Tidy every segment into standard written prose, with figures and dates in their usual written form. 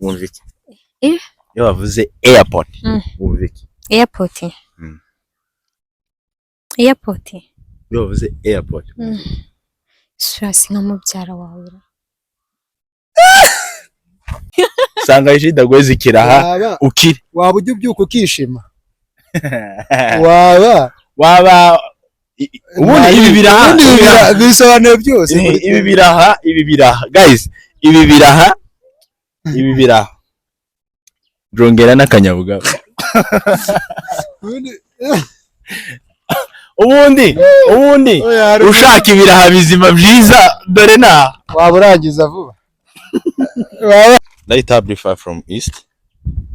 wumva iki? Iyo bavuze airport wumva iki? Airport. Airport. Iyo bavuze airport. Stress nka mubyara wawe. Sanga ishida gwezi kiraha ukiri. Waba ujya ubyuka ukishima. Waba ubundi ibi biraha bisobanuye byose. Ibi biraha guys, ibi biraha Jongera n'akanyabuga. Ubundi ushaka ibiraha bizima byiza dore na waba urangiza vuba. Light up far from east,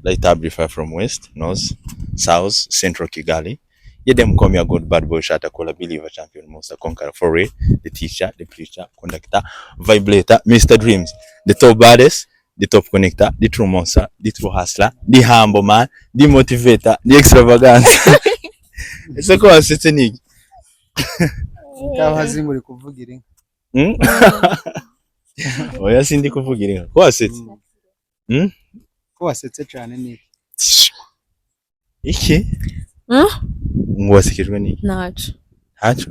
light up far from west, north, south, central Kigali. Yeah, them come your good bad boy shatter caller believer champion monster conqueror for real, the teacher, the preacher, conductor, vibrator, Mr. Dreams, the top baddest, the top connector, the true monster, the true hustler, the humble man, the motivator, the extravagant. Ese ko wasetse niki? Kahazi muri kuvugira inka. Oya sindi kuvugira inka. Ko wasetse? Ko wasetse cyane niki? Iki? Ngo wasekejwe niki? Nacho. Kandi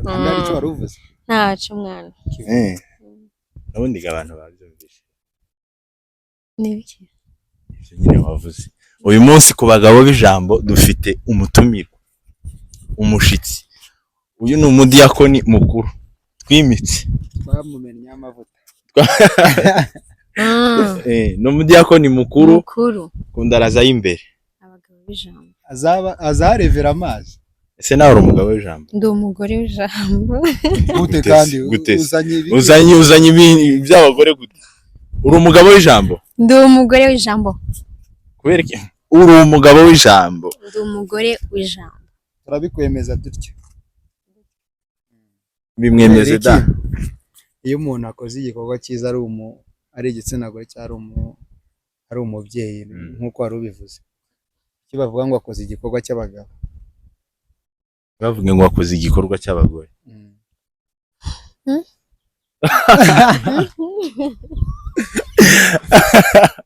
cyo waruvuze. Nacho mwana. Nabundi abantu babyumvise. Nibiki? Ivyo nyine wavuze. Uyu munsi ku bagabo b'ijambo dufite umutumiro. Umushitsi. Uyu ni umudiyakoni mukuru. Twimitse. Twamumenya amavuta. No mudiyakoni mukuru. Kundaraza y'imbere. Abagabo b'ijambo. Azarevera amazi. Ese nawe uri umugabo w'ijambo? Ndi umugore w'ijambo. Gute kandi uzanye ibintu by'abagore gute? Uri umugabo w'ijambo? Ndi umugore w'ijambo. Kubera iki? Uri umugabo w'ijambo. Ndi umugore w'ijambo. Turabikwemeza dutyo. Bimwemeze da. Iyo umuntu akoze igikorwa cyiza ari igitsina gore cyari ari umubyeyi nkuko wari ubivuze. Kibavuga ngo akoze igikorwa cy'abagabo. Bavuga ngo akoze igikorwa cy'abagore.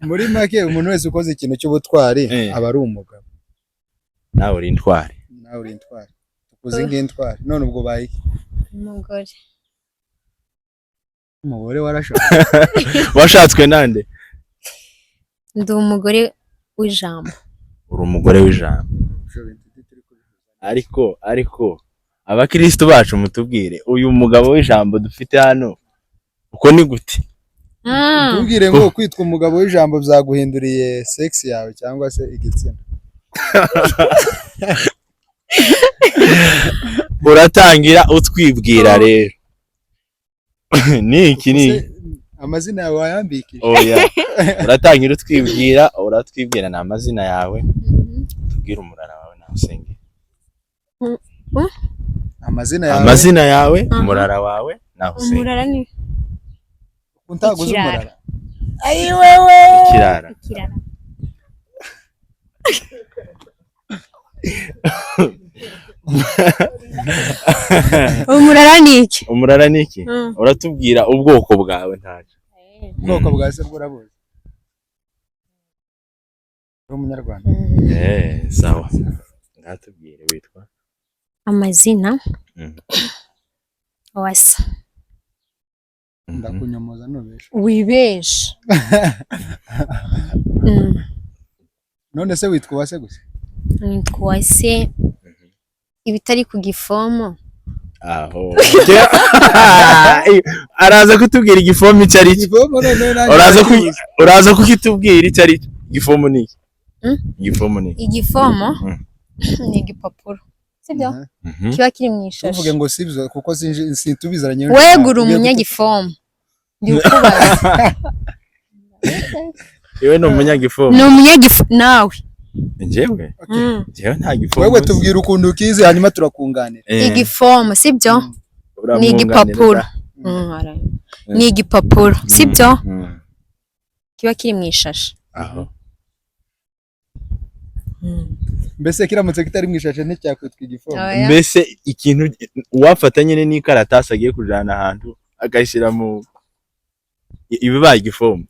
Muri make umuntu wese ukoze ikintu cy'ubutwari aba ari umugabo. Nawe uri intwari. Tukuze nk'intwari. None ubwo bayi umugore warashatswe. Washatswe nande? Ndi umugore w'ijambo. Uri umugore w'ijambo. Ariko abakristo bacu mutubwire uyu mugabo w'ijambo dufite hano uko ni gute? Tubwire ngo kwitwa umugabo w'ijambo byaguhinduriye sex yawe cyangwa se igitsina. Uratangira utwibwira rero. Niki amazina yawe wayambikije? Oya. Uratangira uratwibwira na amazina yawe. Tubwire umurara wawe na usenge. Amazina yawe, umurara wawe na usenge. Umurara ni untaguze umurara. Ayi wewe. Kirara. Umurara niki? Uratubwira ubwoko bwawe ntaje. Ubwoko bwa se burabuze. Umunyarwanda. Sawa. Ngatubwire witwa. Amazina. Wasa. Ndakunyomoza nubesha. Wibesha. None se witwa wase gusa? Nitwa wase. Ibitari ku gifomo. Aho. Araza kutubwira igifomo icyo ari cyo. Uraza kukitubwira icyo ari cyo. Igifomo ni iki? Igifomo ni iki? Igifomo ni igipapuro. Sibyo? Kiba kiri mu ishashi. Uvuge ngo sibyo kuko situbizaranye. Wegura umunyagifomo. Ndi ukubaza. Yewe no umunyagifomo. No umunyagifomo nawe. Njyewe nta gifomo. Wewe tubwira ukuntu ukize hanyuma turakunganira. Igifomo sibyo? Ni igipapuro. Ni igipapuro sibyo? Kiba kiri mu ishashi. Aho. Mbese kiramutse kitari mu ishashi nticyakwitwa igifomo. Mbese ikintu wafata nyine n'ikaratasi agiye kujana ahantu akayishyira mu ibibaye igifomo.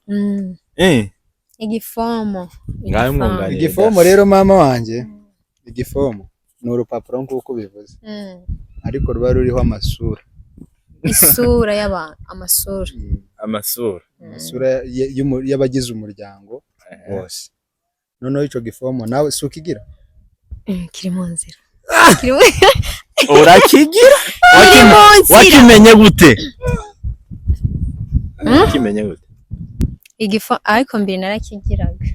Igifomo. Ngaho mwunganira. Igifomo rero mama wanjye, igifomo ni urupapuro nk'uko bivuze, ariko ruba ruriho amasura. Isura y'abantu, amasura. Amasura y'abagize umuryango bose. Noneho ico gifomo nawe si ukigira? Kiri mu nzira. Urakigira? Wakimenye gute? Wakimenye gute? Igifomo ariko mbere narakigiraga.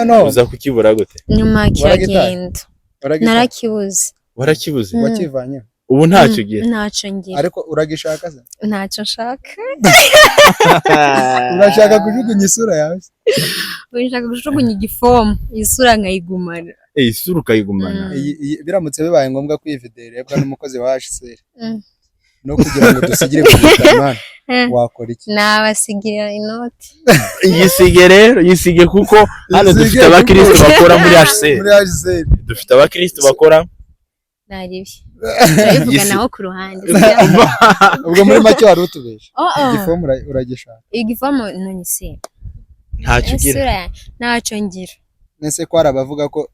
No. Uza kukibura gute? Nyuma kiragenda. Narakibuze. Warakibuze? Wakivanye? Ubu ntacyo ugira? Ntacyo ngira. Ariko uragishaka se? Ntacyo nshaka. Urashaka kujugunya isura yawe? Urashaka kujugunya igifomo, isura nkayigumana. Isura ukayigumana. Biramutse bibaye ngombwa ko iyi video irebwa n'umukozi wa HCR. No kugira ngo dusigire ku gitamana. Wakora iki? Nabasigira inoti. Yisige rero, yisige kuko hano dufite abakristo bakora muri HCR. Muri HCR. Dufite abakristo bakora Naribi. Ndabivuga naho ku ruhande. Ubwo muri make wari utubesha. Igifomo uragishaka. Igifomo none se. Ntacyo ugira. Ntacyo ngira. Nese ko arabavuga ko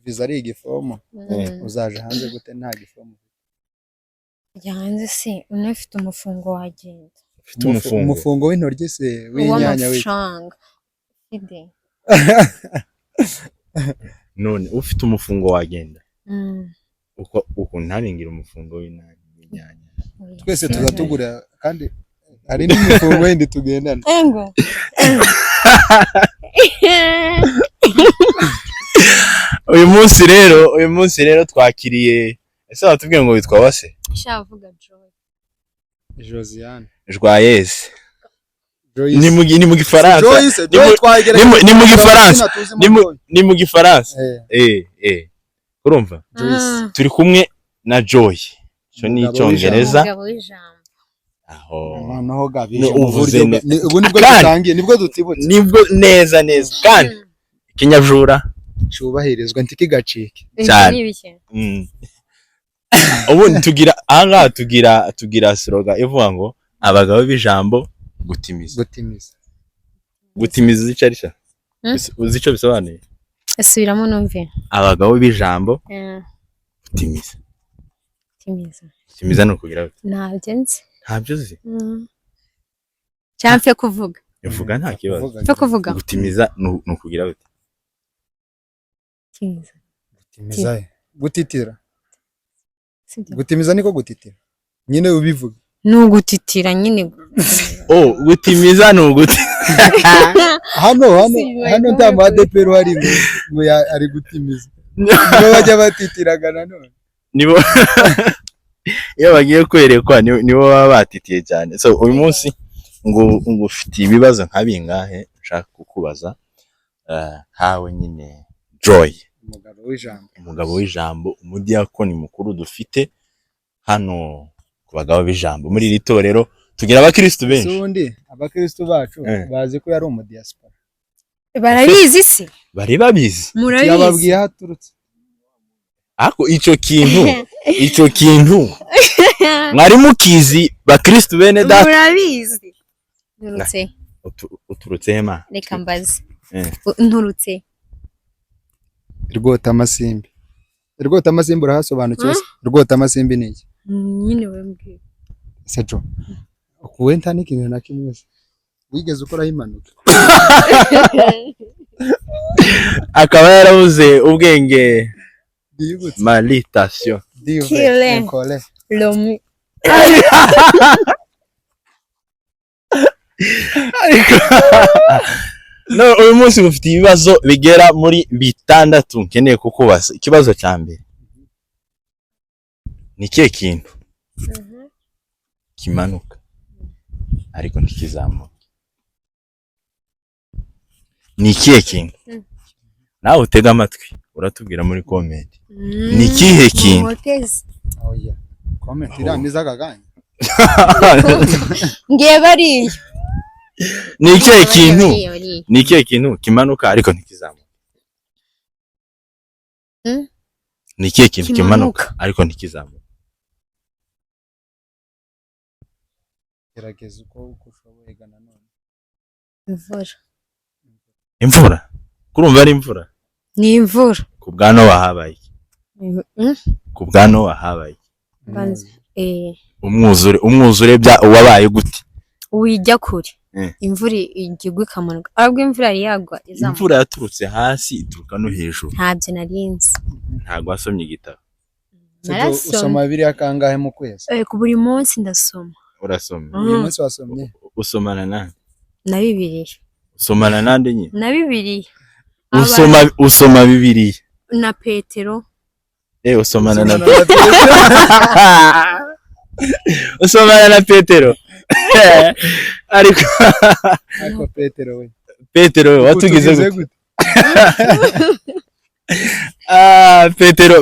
visa ari igifomo. Uzaje hanze gute nta gifomo? Hanze se unafite umufungo wagenda. Umufungo w'intoryi se w'inyanya w'amafaranga. Ide. None ufite umufungo wagenda. Uko ntaringira umufungo w'inyanya. Twese tuzatugura kandi hari n'umufungo windi tugendana. Engo. Uyu munsi rero twakiriye ese watubwiye ngo witwa wase? Shavuga Joy. Josiane. Joyeuse. Ni mu Gifaransa. Ni mu Gifaransa. Urumva? Turi kumwe na Joy. Cyo ni Icyongereza. Aho. Noneho gabi. Ubu nibwo dutangiye, nibwo dutibutse. Nibwo neza. Kandi ikinyabjura cyubahirizwa ntikigacike. Cyane. Ubu tugira slogan ivuga ngo abagabo b'ijambo gutimiza. Gutimiza icarisha. Uzico bisobanuye. Asubiramo numve. Abagabo b'ijambo gutimiza. Gutimiza no kugira gute? Ntabyo uzi. Cyamfe kuvuga. Uvuga nta kibazo. Cyo kuvuga. Gutimiza no kugira gute? Gutimiza. Gutitira. Gutimiza niko gutitira. Nyine ubivuga. Nugutitira nyine. Gutimiza no guti. Hano nta ADPR hari ngo ari gutimiza. Nibo bajya batitiraga nanone. Nibo iyo bagiye kwerekwa nibo baba batitiye cyane. So uyu munsi ngo ufite ibibazo nka bingahe nshaka kukubaza hawe nyine Joy. Umugabo w'ijambo, umudiyakoni mukuru dufite hano ku bagabo b'ijambo muri iri torero tugira abakristo benshi. Sundi abakristo bacu bazi ko yari umudiaspora. Barabizi se? Bari babizi. Murabizi. Yababwiye haturutse. Ako icyo kintu mwari mukizi bakristo bene data. Murabizi. Nturutse. Uturutse hema. Reka mbaze. Nturutse. Rwota amasimbi. Rwota amasimbi urahasobanukiwe? Rwota amasimbi ni iki? Nyine wembwiye. Sejo. Ukuwe nta n'ikintu na kimwe se. Wigeze ukoraho impanuka. Akaba yarabuze ubwenge. Malitation. Kile. Lomi. No, uyu munsi mufite ibibazo bigera muri 6 nkeneye kukubaza. Ikibazo cya mbere. Ni kihe kintu kimanuka ariko ntikizamuka? Ni kihe kintu? Nawe utega amatwi uratubwira muri comment. Ni kihe kintu? Oya. Comment iramiza gaganye. Ngiye bariyo. Ni kihe kintu? Ni kihe kintu kimanuka ariko ntikizamuka? Ni kihe kintu kimanuka ariko ntikizamuka? Gerageza uko ushoboye gana none. Imvura. imvura kurumva ari imvura ni imvura ku bwa Nowa habaye ku bwa Nowa habaye umwuzure wabaye gute wijya kure imvura igigwa ikamanuka ahubwo imvura yari yagwa imvura yaturutse hasi ituruka no hejuru ntabyo narinzi ntago wasomye igitabo usoma Bibiliya kangahe mu kwezi ku buri munsi ndasoma urasoma uyu munsi wasomye usomana nande na Bibiliya usomana nande nyine na Bibiliya usoma Bibiliya na Petero usomana na usomana na Petero ariko Petero we watugize gute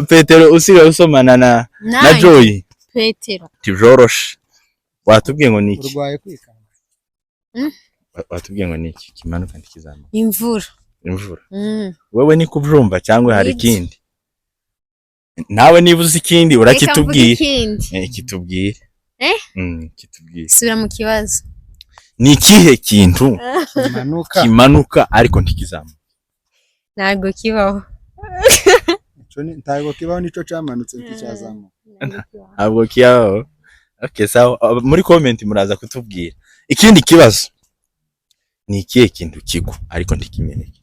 Petero usigaye usomana na Joy Petero tivoroshe watubwiye ngo niki urwaye kwikanga watubwiye ngo niki kimanuka ndikizamuka imvura wewe ni kubyumva cyangwa hari ikindi nawe niba uzi ikindi urakitubwira kitubwire kitubwire sura mu kibazo ni ikihe kintu kimanuka ariko ntikizamuka ntago kibaho ntago kibaho nico cyamanutse ntikizamuka ntabwo kibaho okay sawa muri comment muraza kutubwira ikindi kibazo ni ikihe kintu kigwa ariko ntikimeneke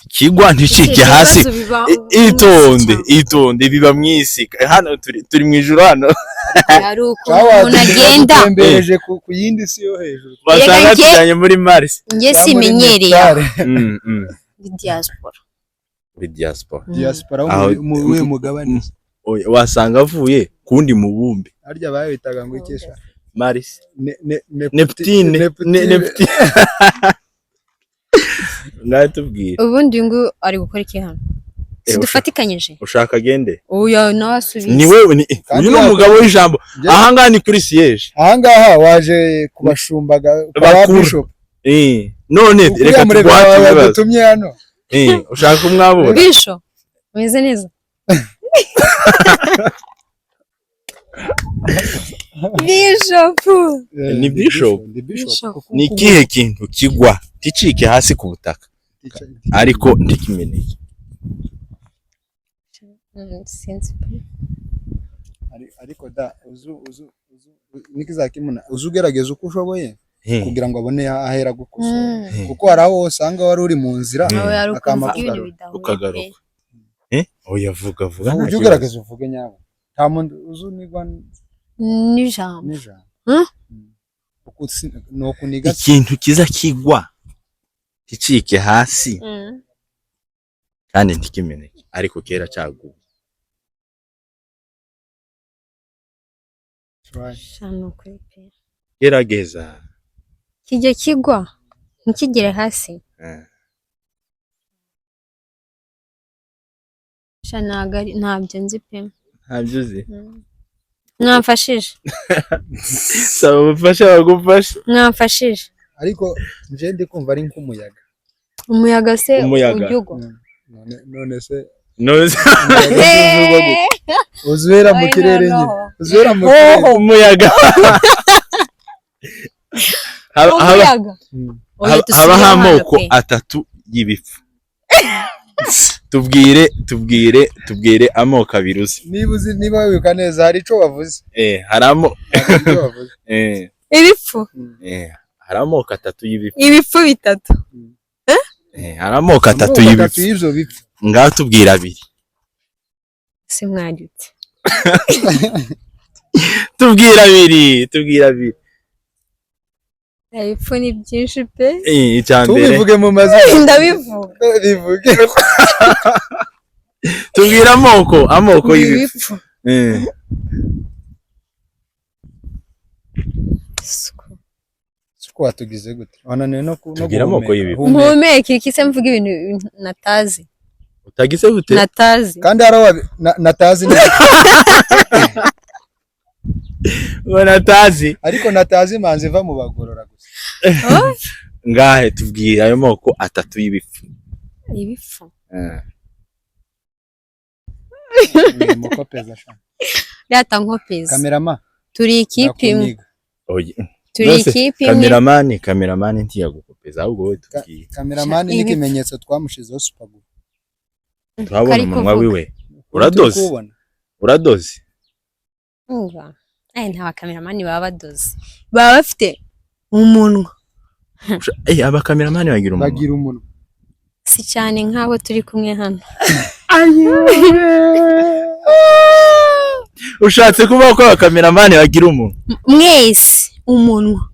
kigwa nticike hasi itonde biba mwisi hano turi mu ijuru hano yaruko umuntu agenda tembereje ku yindi si yo hejuru basanga tujanye muri Mars nge simenyereye diaspora mu mugabane wasanga avuye kundi mubumbe harya bayitaga ngo ikesha Mars Neptune ngatubwira ubundi ngo ari gukora iki hano sidufatikanyije ushaka agende oya nawasubiza ni wewe ni uyu numugabo w'ijambo ahangaha ni kuri siège ahangaha waje kubashumbaga kwa bishop none reka tugutumye hano ushaka umwabo bishop meze neza ni bishop ni kihe kintu kigwa ticike hasi ku butaka ariko ntikimeneke ariko da nikizakimuna uzugerageza uko ushoboye kugira ngo abone ahera gukosora kuko haraho usanga wari uri mu nzira ukagaruka oya vuga ujye ugerageza uvuge nyabo nta muntu uzunigwa n'ijambo ikintu kiza kigwa ticike hasi kandi ntikimeneke ariko kera cyaguye gerageza kijya kigwa ntikigere hasi ntabyo nzi pe ntabyo uzi mwamfashije saba ubufasha bagufasha mwamfashije ariko nje ndi kumva ari nk'umuyaga umuyaga se ujyugwa none se uzwera mu kirere nyine uzwera mu kirere umuyaga habaho amoko atatu y'ibipfu tubwire amoko abiri uzi niba wibuka neza hari ico wavuze haramo ibipfu hari amoko atatu y'ibipfu ibipfu bitatu hari amoko atatu y'ibipfu ngaho tubwira abiri si mwaryutse tubwira abiri ibipfu ni byinshi pe icyambere tubivuge mu mazina ndabivuga bivuge tubwira amoko y'ibipfu suko watugize gute wananiwe no tubwira amoko y'ibipfu mpumeke ikise mvuga ibintu natazi utagize gute natazi kandi haraho natazi natazi ariko natazi manzi iva mu bagorora gusa ngahe tubwira ayo moko atatu y'ibipfu ibipfu mukopeza sha yata nkopeza kamerama turi ikipe imwe turi ikipe imwe. Cameraman ntiyagukopeza ahubwo wowe tubwiye. Cameraman ni ikimenyetso twamushizeho super glue. Twabona umunwa wiwe. Uradoze. Umva. Nta cameraman baba badoze. Baba bafite umunwa. Aba cameraman bagira umunwa. Si cyane nk'abo turi kumwe hano. Ushatse kuvuga ko aba cameraman bagira umunwa? Mwese umunwa.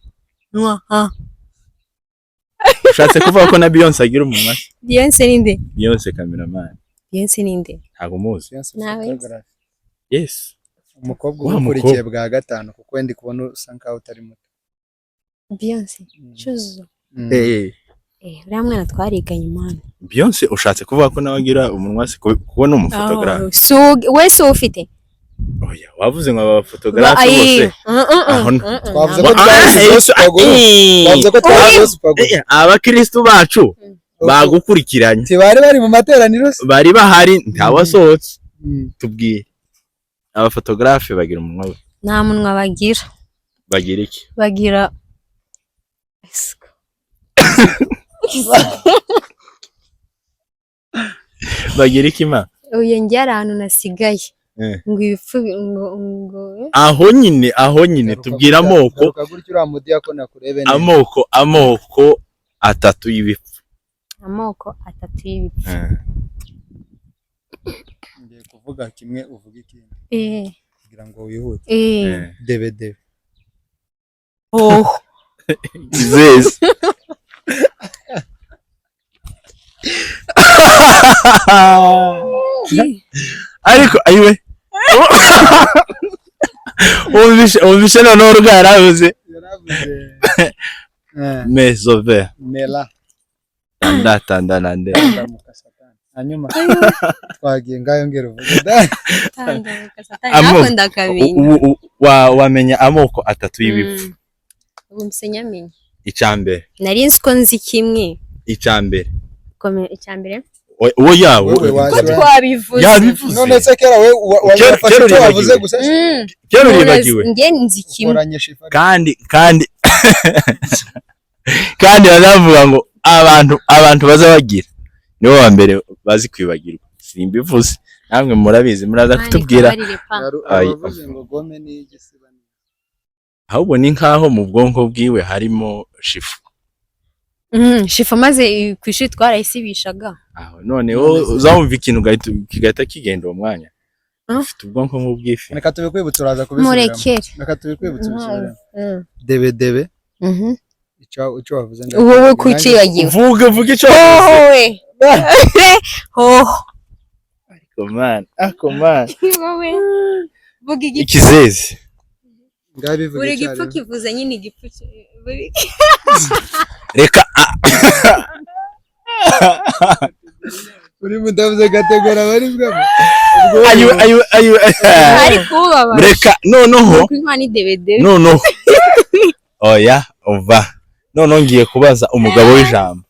Ushatse kuvuga ko na Beyonce agira umunwa? Beyonce ninde? Beyonce cameraman. Beyonce ninde? Ntago muzi. Nawe. Yes. Umukobwa ukurikiye bwa gatanu kuko wendi kubona usa nkaho utari muto. Beyonce. Cyuzuzo. Uriya mwana twariganye mwana. Beyonce ushatse kuvuga ko nawe agira umunwa se kubona umufotographe? Wese ufite? Oya, wavuze ngo aba photographe bose. Twavuze ko twavuze abakristo bacu bagukurikiranye. Tibari bari mu materaniro se? Bari bahari ntawasohotse. Tubwiye. Aba photographe bagira umunwa. Nta munwa bagira. Bagira iki? Bagira bagira iki ma? Uye njyara ahantu nasigaye. Ngo ibifu ngo aho nyine tubwira amoko atatu y'ibifu. Ngiye kuvuga kimwe uvuga ikindi. Kugira ngo wihute. Debe. Zez. Ariko ayiwe. Ubishe none urugara yaravuze. Mesove. Mela. Tanda nande. Hanyuma twagiye ngayo ngero uvuga. Wamenya amoko atatu y'ibipfu. Umsenyamenye. Icambere. Nari nzi ko nzi kimwe. Icambere. Icambere? Oya, ko twabivuze. None se kera we wafashe icyo wavuze gusa. Kera uribagiwe. Nge nzi kimwe. Kandi baravuga ngo abantu bazabagira nibo wa mbere bazi kwibagirwa. Simbivuze. Namwe murabizi muraza kutubwira. Abavuze ngo gome ni igisiba. Ahubwo ni nkaho mu bwonko bwiwe harimo shifu. Shifu maze kwishuri twarayisibishaga. None uzumva ikintu kigahita kigenda uwo mwanya. Ufite ubwonko nk'ubwifi. Reka tubikwibutsa uraza kubisubira. Murekere. Reka tubikwibutsa ubisubira. Debe. Icyo wavuze ngo. Wowe kuciyagiwe. Vuga icyo wavuze. Ako man. Wowe. Vuga igipfu. Ikizezi. Buri gipfu kivuze nyine igipfu. Reka uri mudavuze gategora bari bwabo. Ayo. Ari kubaba. Reka noneho. Noneho. Oya, uva. Noneho ngiye kubaza umugabo w'ijambo.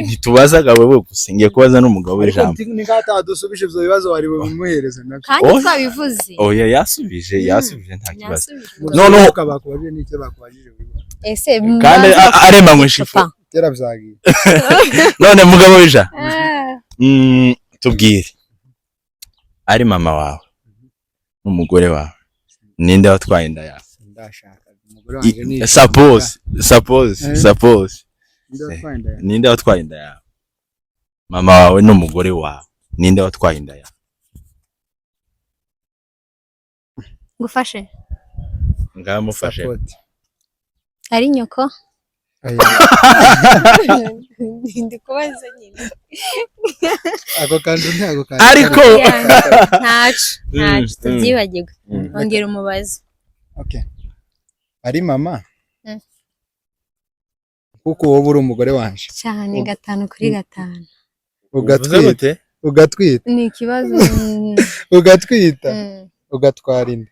Ntitubazaga wewe gusa ngiye kubaza n'umugabo w'ijambo. Ni nkata dusubije ibyo bibazo wari bumuhereza nako. Kandi twabivuze. Oya, yasubije nta kibazo. Noneho kabakubajije n'icyo bakubajije wiba. Ese kandi arema mu shifu. Tera byagiye. None mugabo w'ija. Tubwire. Ari mama wawe n'umugore wawe. Ninde watwaye inda yawe? Ndashaka umugore wanjye ni. Suppose. Ninde watwaye inda yawe? Mama wawe n'umugore wawe. Ninde watwaye inda yawe? Gufashe. Ngamufashe. Ari nyoko? Ndi kubaza nyine. Ako kandi. Ariko ntacu tubyibagirwe. Ongera umubazo. Okay. Ari mama? Kuko wowe uri umugore wanje. Cyane 5/5. Ugatwita. Ni ikibazo. Ugatwita. Ugatwara inda.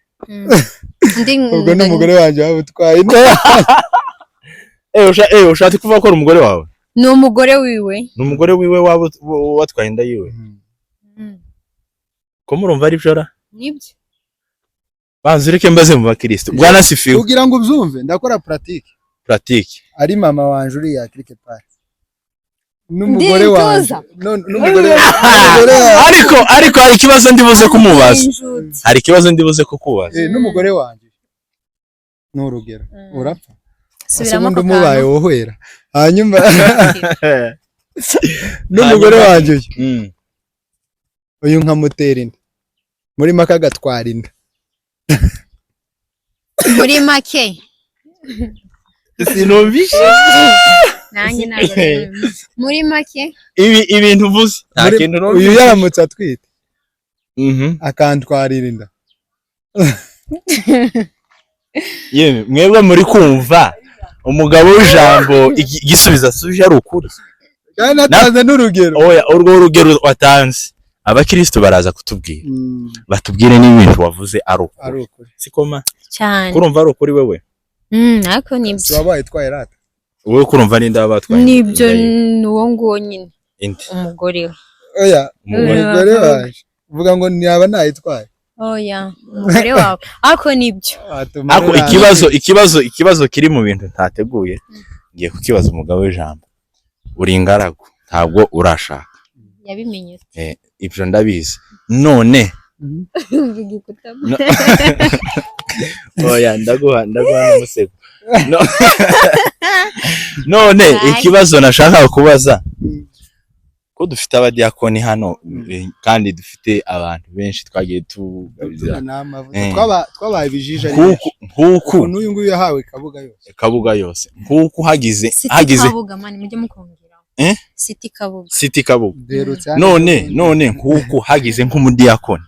Ubwo n'umugore wanje wabutwaye inda. Ushatse kuvuga ko ari umugore wawe? Ni umugore wiwe. Ni umugore wiwe watwaye inda yiwe. Ko murumva ari byo ra? Nibyo. Banzureke mbaze mu bakristo. Bwana sifiwe. Kugira ngo ubyumve ndakora pratique. Ari mama wanje uri ya quelque part. N'umugore wanje. N'umugore. Ariko hari ikibazo ndibuze kumubaza. Hari ikibazo ndibuze kukubaza. N'umugore wanje. N'urugero. Urapfa. Subiramo ko mubaye wohwera. Hanyuma n'umugore wanje uyu nkamutera inda. Muri make agatwara inda. Muri make sinumvishe nanjye ntabwo muri make ibintu uvuze nta kintu uyu yaramutse atwite akantwarira inda. Yewe mwebwe muri kumva umugabo w'ijambo igisubiza asuje ari ukuri kandi natanze n'urugero. Oya urwo rugero watanze abakristo baraza kutubwira batubwire n'ibintu wavuze ari ukuri sikoma cyane kurumva ari ukuri wewe ariko nibyo wabaye twaye rata wewe kurumva n'inda batwaye nibyo nuwo ngo nyine umugore we. Oya umugore waje uvuga ngo ntiyaba nayitwaye. Oya umugore wawe ariko nibyo ako ikibazo kiri mu bintu ntateguye ngiye kukibaza umugabo w'ijambo uri ingaragu ntabwo urashaka yabimenye ibyo ndabizi none oya ndaguha n'umusego none ikibazo nashaka kubaza ko dufite abadiyakoni hano kandi dufite abantu benshi twagiye twabaye ibijiji nkuko n'uyu nguyu yahawe kabuga yose nkuko hagize kabuga mani mujye mukongera City Kabuga none nkuko hagize nk'umudiyakoni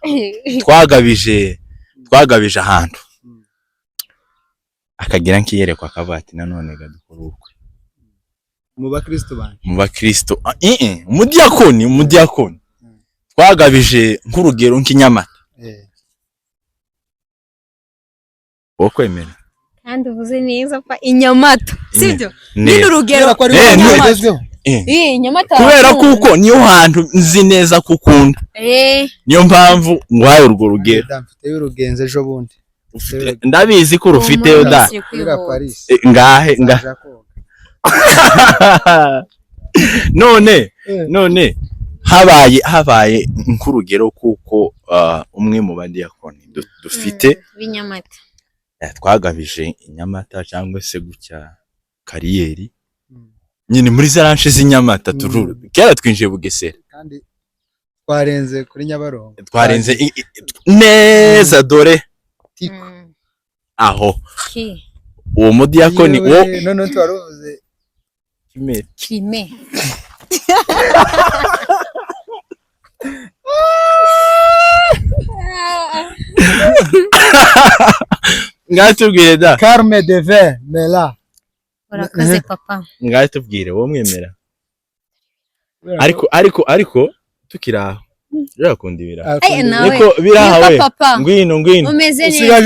twagabije ahantu akagira nk'iyerekwa akavuga ati nanone gadukora ubukwe mu bakristo banje umudiyakoni twagabije nk'urugero nk'inyamata wo kwemera kandi uvuze neza pa inyamata sibyo ni urugero Nyamata kubera kuko niyo hantu nzi neza kukunda niyo mpamvu ngwaye urwo rugero mfite urugenze ejo bundi ndabizi ko rufite oda ngahe none habaye nk'urugero kuko umwe mu badiyakoni dufite b'inyamata twagabije inyamata cyangwa se gutya kariyeri nyine muri zaranche z'inyamata kera twinjiye Bugesera kandi twarenze kuri Nyabarongo twarenze neza dore aho uwo mudiyakoni none twaruvuze kime ngatubwire da Carme de Ver Mela urakoze papa ngatubwire wo mwemera ariko tukiraho birakunda ibira niko birahawe ngwino umeze neza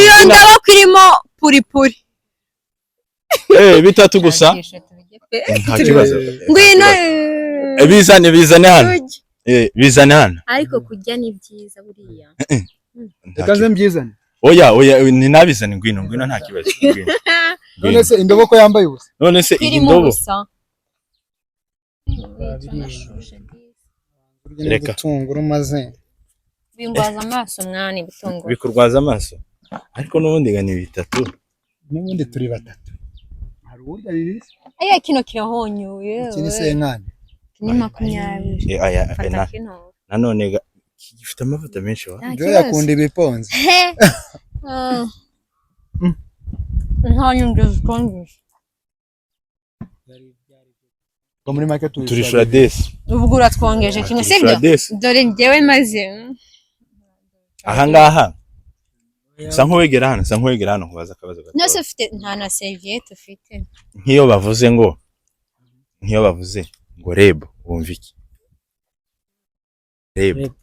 iyo ndaba kwirimo puri bitatu gusa nta kibazo ngwino bizane hano ariko kujya ni byiza buriya ikaze mbyizane oya ni nabizane ngwino nta kibazo none se indobo ko yambaye ubusa none se indobo reka tunguru maze bingwaza amaso mwani bitunguru bikurwaza amaso ariko nubundi gani bitatu nubundi turi batatu hari urya bibiri kino kirahonyuye iki se nkane ni 20 nanone gifite amavuta menshi wa byo yakunda ibiponze nta nyundo zikonje ko muri make turi Shradesi ubwo uratwongeje kimwe sibyo dore njyewe maze aha ngaha sa nkuwegera hano kubaza akabazo gato nose ufite nta na serviette ufite nk'iyo bavuze ngo rebo wumva iki rebo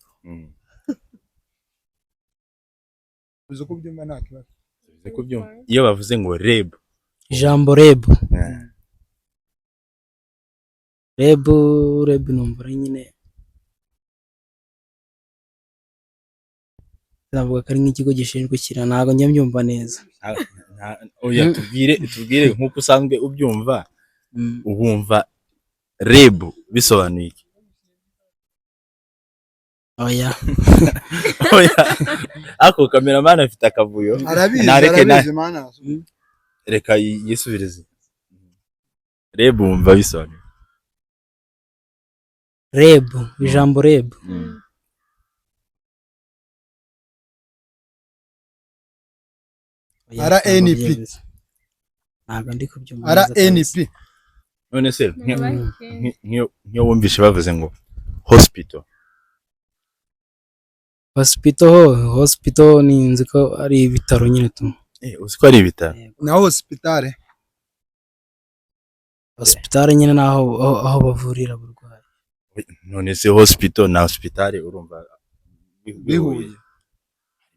uzo kubyumva nta kibazo iyo bavuze ngo rebo ijambo rebo numva nyine navuga ko ari nk'ikigo gishinzwe ikira, ntabwo njya mbyumva neza. Oya tubwire nk'uko usanzwe ubyumva, ubumva REB bisobanuye iki? Oya ako cameraman afite akavuyo, arabizi mana, reka yisubirize. REB wumva bisobanuye? REB, ijambo REB RNP, ntabwo ndi kubyumva RNP. None se nk'iyo wumvishe bavuze ngo hospital ni inzi ko ari ibitaro nyine tu. Uzi ko ari ibitaro na hospital nyine naho aho bavurira abarwayi. None se hospital na hospital urumva bihuye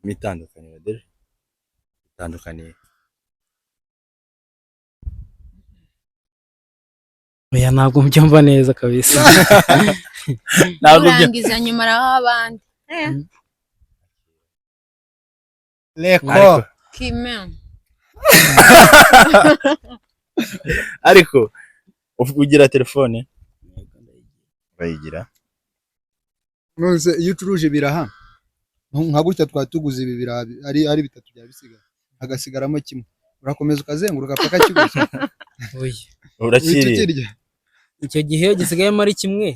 bitandukaniye? Oya ntabwo mbyumva neza kabisa. Urangiza nyuma araho abandi leko kimen. Ariko ugira telefone bayigira? nose iyo ucuruje biraha nka gutya twatuguze ibi biraha ari bitatu bya bisigaye agasigaramo kimwe, urakomeza ukazenguruka paka kiguze. Oya urakiriye icyo gihe gisigayemo ari kimwe,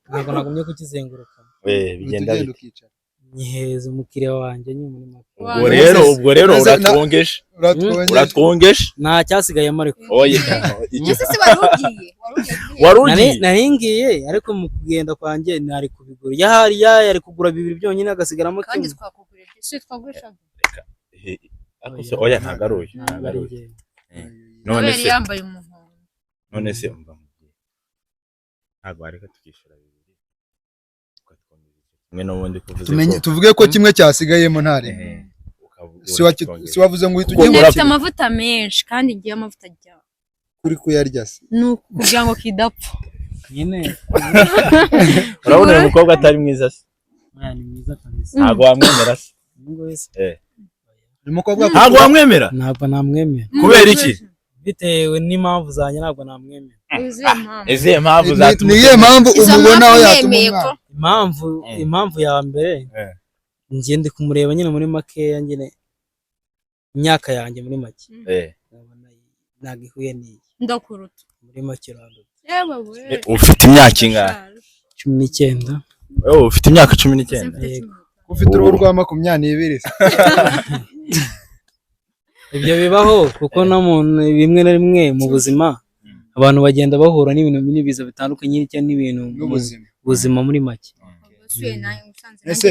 ntabwo nagumye kukizenguruka. Bigenda ukicara nyiheza umukiriya wanjye nyine muri make. ubwo rero uratwongesha nta cyasigayemo ariko. Oya Ese se warugiye nari ngiye ariko mu kugenda kwanjye nari kubigura, yari kugura 2 byonyine agasigaramo kimwe. kandi twakugurije isi twagurisha. Oya ntabwo ari none se yambaye umuhondo. none se umva ntabwo areka tukishura 2 mwe n'ubundi kuvuze tuvuge ko kimwe cyasigayemo ntare. Si wavuze ngo ugende ufite amavuta menshi kandi ngiye amavuta ajya kuri kuyarya se kugira ngo kidapfa nyine. Urabona uyu mukobwa atari mwiza se? Ni mwiza kabisa. Ntabwo wamwemera se? umukobwa ntabwo wamwemera? Ntabwo namwemera. Kubera iki? Bitewe n'impamvu zanjye ntabwo namwemera. Izihe mpamvu zatuma? Niye mpamvu umubona aho yatuma impamvu ya mbere njye ndi kumureba nyine muri makeya nyine imyaka yanjye muri make ntabwo ihuye n'iyi ndakuruta muri make uranduta. Ufite imyaka ingahe? 19. Ufite imyaka 19? ufite uruhu rwa 20. Ibyo bibaho kuko no muntu bimwe na rimwe mu buzima abantu bagenda bahura n'ibintu n'ibiza bitandukanye cyangwa n'ibintu ubuzima muri make. Ese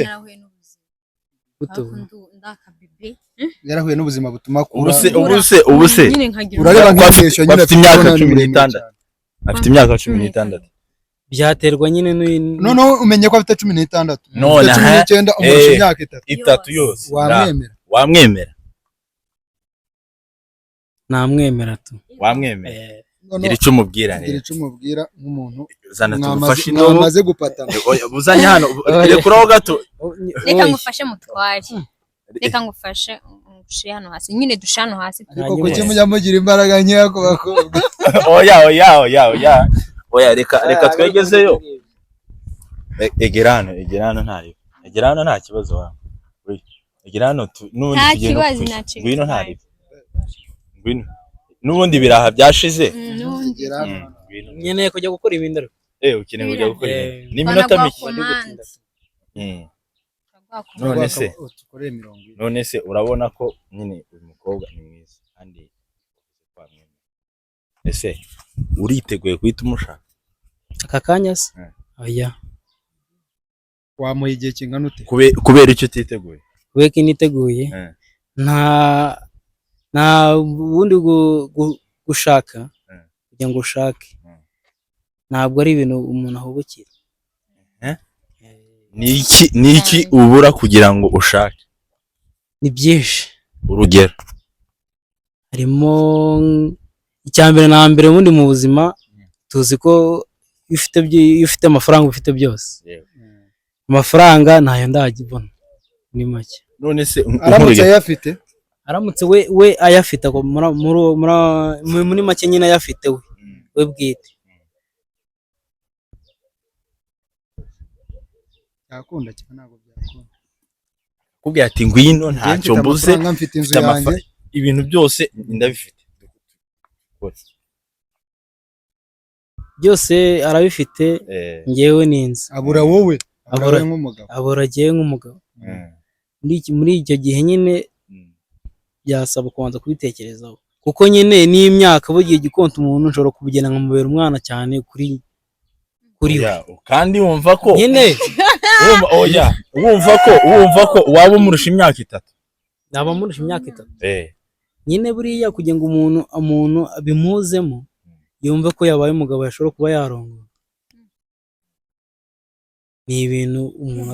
yarahuye n'ubuzima butuma ubuse urareba nk'ibishyo nyine afite imyaka 16. Afite imyaka 16. Byaterwa nyine noneho umenye ko afite 16. None 19 umurusha imyaka 3 yose. Wamwemera? Namwemera tu. Wamwemera? Gira icyo umubwira nk'umuntu zana tugufashe namaze gupatana. Buzanye hano rekuraho gato. Reka ngufashe mutware. Reka ngufashe ngushe hano hasi. Nyine dusha hano hasi. Kuko kimujya mugira imbaraga nkeya ku bakobwa. Oya reka twegezeyo. Egerano nta kibazo wa. Egerano n'ubundi tugenda. Ngwino ntari. N'ubundi biraha byashize. Nkeneye kujya gukora ibindi ariko. Ukeneye kujya gukora ibindi. Ni minota mike. None se urabona ko nyine uyu mukobwa ni mwiza kandi ese uriteguye guhita umushaka aka kanya se? Oya. Wamuha igihe kingana ute? Kubera icyo utiteguye? Kubera ko niteguye nta bundi gushaka kugira ngo ushake ntabwo ari ibintu umuntu ahubukira. Ni iki ubura kugira ngo ushake? Ni byinshi. Urugero? Harimo icyambere na mbere ubundi mu buzima tuzi ko iyo ufite amafaranga ufite byose. Amafaranga ntayo ndagibona ni make. none se aramutse ayafite aramutse we ayafite ako muri make nyine ayafite we bwite yakunda cyane ntabwo byakunda kubwira ati ngwino ntacyo mbuze mfite inzu yanjye ibintu byose ndabifite byose arabifite ngewe n'inzu abura wowe abura ngewe nk'umugabo muri icyo gihe nyine byasaba kubanza kubitekerezaho kuko nyine n'imyaka bugiye gikonta umuntu nshobora kubugena nkamubera umwana cyane kuri we kandi wumva ko nyine wumva ko waba umurusha imyaka 3 naba murusha imyaka 3 nyine buriya kugira ngo umuntu abimuzemo yumve ko yabaye umugabo yashobora kuba yarongora ni ibintu umuntu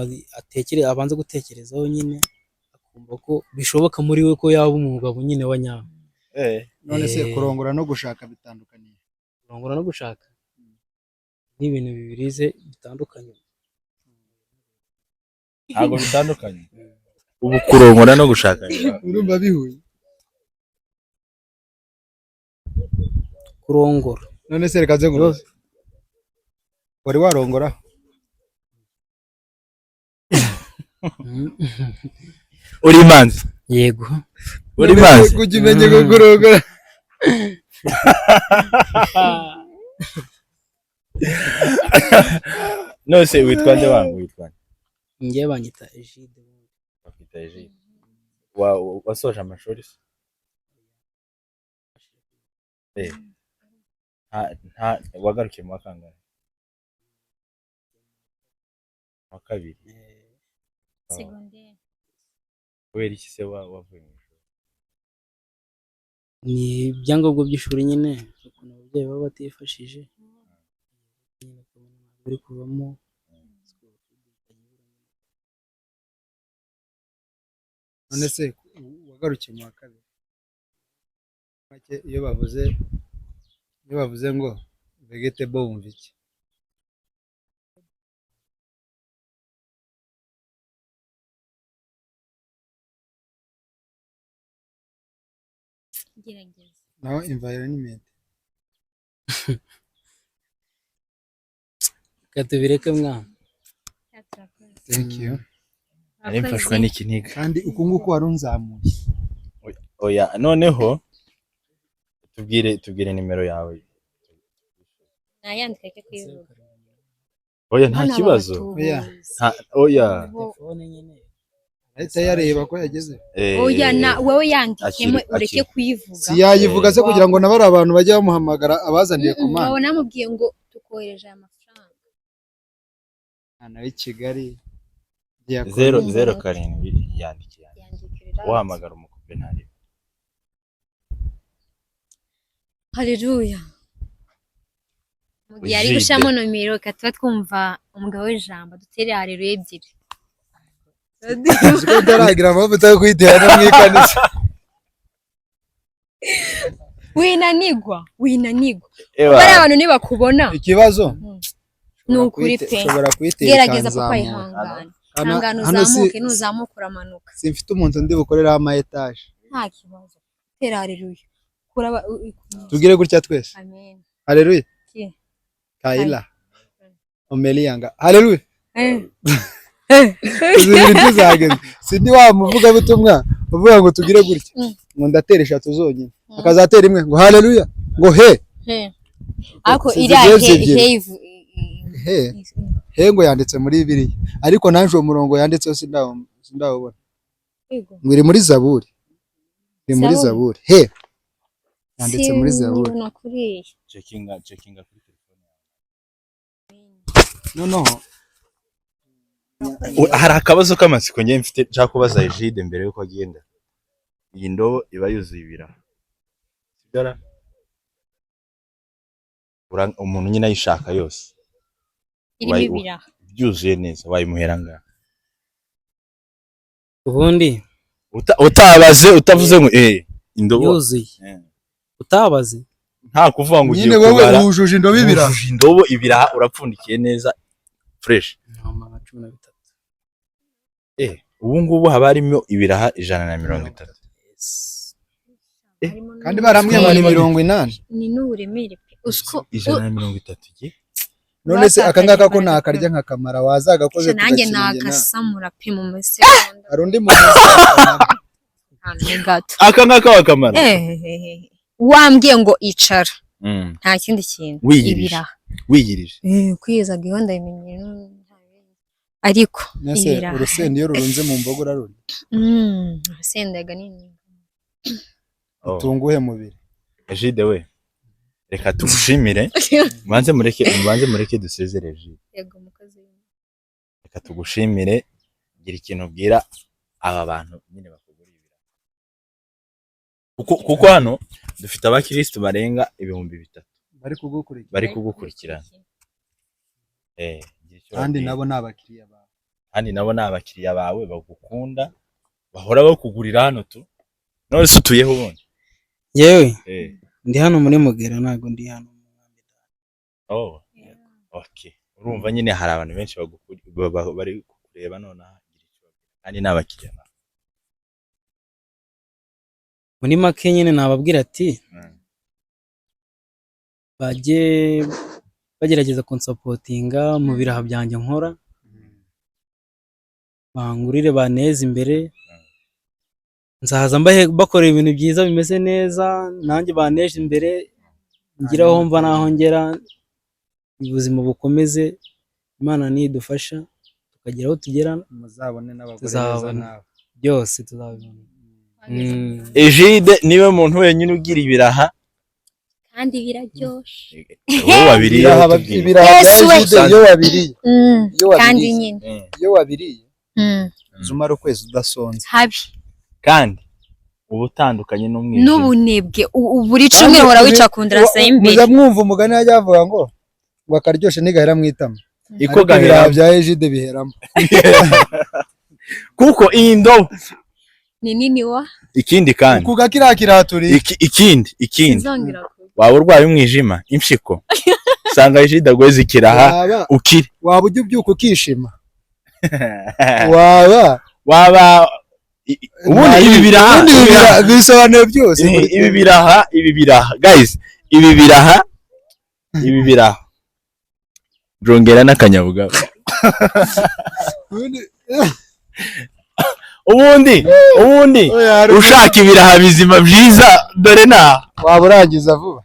abanza gutekerezaho nyine akumva ko bishoboka muri we ko yaba umugabo nyine wa nyawe none se kurongora no gushaka bitandukanye kurongora no gushaka ni ibintu bibirize bitandukanye ntabwo bitandukanye ubu kurongora no gushaka urumva bihuye kurongora none se reka nze ngo wari warongora uri imanzi yego uri imanzi kujya umenye ko kurongora nose witwa nde wangu witwa ngiye banyita Egide bafite Egide wasoje amashuri se nta wagarukiye mu kangahe wa kabiri secondaire kubera iki se wavuye mu ishuri ni ibyangombwa by'ishuri nyine ukuntu ababyeyi baba batifashije buri kuvamo none se wagarukiye mu wa kabiri iyo bavuze ngo vegetable wumva iki gerageza naho environment katubireke mwana thank you ari mfashwa n'ikiniga kandi uko nguko warunzamuye oya noneho tubwire nimero yawe nayandika ke kwivuga oya nta kibazo oya telefone nyine ahita yareba ko yageze oya na wowe yandikemo ureke kuyivuga si yayivuga se kugira ngo nabari abantu bajye bamuhamagara abazaniye ku mana wabona namubwiye ngo tukohereje amafaranga ana i Kigali 007 yandikiye wahamagara umukupe ntari haleluya mugiye ari gushamo nomero katwa twumva umugabo w'ijambo dutere haleluya ebyiri Ziko ndaragira amavuta yo kwitera no mwikanisa winanigwa bari abantu nibakubona ikibazo nukuri pe gerageza papa ihangana uzamuke nuzamukura amanuka simfite umuntu ndi bukorera ama etage nta kibazo tera haleluya kuraba tugire gutya twese amen haleluya Kaila Omelianga haleluya tuzageze sindi wamuvuga butumwa uvuga ngo tugire gutya ngo ndatera 3 zonyine akazatera imwe ngo haleluya ngo he ako iri he ngo yanditse muri Bibiliya ariko nanje uwo murongo yanditseho sindawubona ngo iri muri Zaburi he yanditse muri Zaburi checkinga kuri telefone noneho hari akabazo k'amatsiko ngiye mfite nshaka kubaza Egide mbere yuko agenda iyi ndobo iba yuzuye ibiraha sigara umuntu nyine ayishaka yose irimo ibiraha byuzuye neza wayimuhera ngaha ubundi utabaze utavuze ngo indobo yuzuye utabaze nta kuvuga ngo ugiye kubara nyine wowe wujuje indobo ibiraha indobo ibiraha urapfundikiye neza fresh ubu ngubu haba harimo ibiraha 130. kandi baramwe ngo ni 80. ni n'uburemere pe usko 130 none se akangaka ko nakarya nkakamara wazagakoze nanjye nakasamura pe mu masegonda hari undi muntu gato akangaka wakamara wambwiye ngo icara nta kindi kintu wiyirije kwiza gahunda bimenye ariko ibiraha urusenda iyo rurunze mu mbogo raruri urusendaga nini tunguhe mubiri Egide we reka tugushimire mubanze mureke dusezere Egide yego mukazi reka tugushimire gira ikintu ubwira aba bantu nyine bakugura ibiraha kuko hano dufite abakristo barenga 3000 bari kugukurikirana kandi nabo ni abakiriya bawe bagukunda bahora bakugurira hano tu none se utuyeho ubundi yewe ndi hano muri Mugera ntago ndi hano okay urumva nyine hari abantu benshi bari kureba none kandi n'abakiriya muri make nyine nababwira ati baje bagerageza kunsapotinga mu biraha byanjye nkora bangurire baneze imbere nzaza bakora ibintu byiza bimeze neza nanjye baneje imbere ngiraho mva naho ngera ubuzima bukomeze Imana nidufasha tukagera aho tugera muzabone n'abagore beza nawe byose tuzabibona Egide niwe muntu wenyine ugira ibiraha kandi biraryoshe wowe wabiriye ibiraha bya Egide iyo wabiriye kandi nyine iyo wabiriye zumara ukwezi udasonza habi kandi ubu utandukanye n'umwijima n'ubunebwe buri cumwe hora wica kundira sa imbere muza mwumva umugani yajya avuga ngo akaryoshe nigahera mwitama iko gahera bya Egide biheramo kuko iyi ndobo ni nini wa ikindi kandi kuga kiraturi ikindi waba urwaye umwijima impyiko sanga Egide agweze ikiraha ukiri waba ujya ubyuka ukishima waba ubundi ibi biraha bisobanuye byose ibi biraha guys ibi biraha jongera n'akanyabugabo ubundi ushaka ibiraha bizima byiza dore na waba urangiza vuba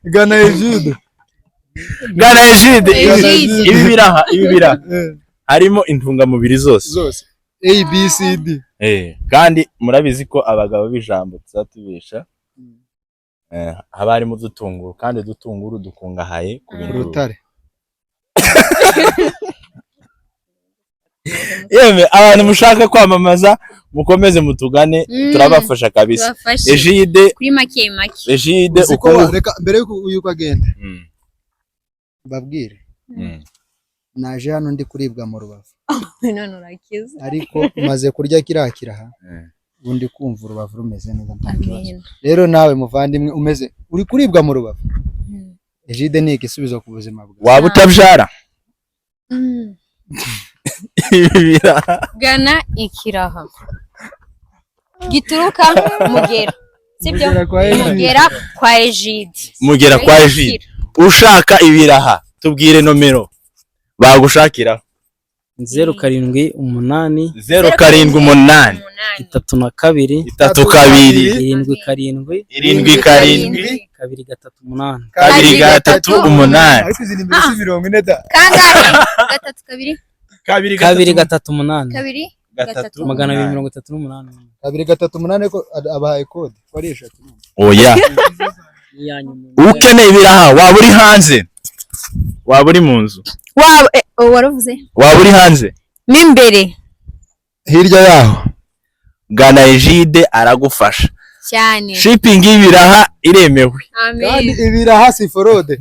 gana Egide ibi biraha harimo intungamubiri zose ABCD kandi murabizi ko abagabo b'ijambo tuzatubesha haba harimo udutunguru kandi udutunguru dukungahaye ku bintu rutare yeme abantu mushaka kwamamaza mukomeze mutugane turabafasha kabisa Egide kuri make Egide uko reka mbere yuko agenda babwire naje hano ndi kuribwa mu Rubavu none urakiza ariko maze kurya kirakiraha undi kumva Urubavu rumeze neza rero nawe muvandimwe umeze uri kuribwa mu Rubavu Egide ni igisubizo ku buzima bwawe waba utabyara gana ikiraha gituruka Mugera sibyo Mugera kwa Egide ushaka ibiraha tubwire nomero bagushakira 078 078 32 32 77 238 ariko izi nimero si 40 da kangahe 238 ko abahaye code wari eshatu oya ukeneye ibiraha waba uri hanze waba uri mu nzu waravuze waba uri hanze n'imbere hirya yaho gana Egide aragufasha cyane shipping y'ibiraha iremewe kandi ibiraha si forode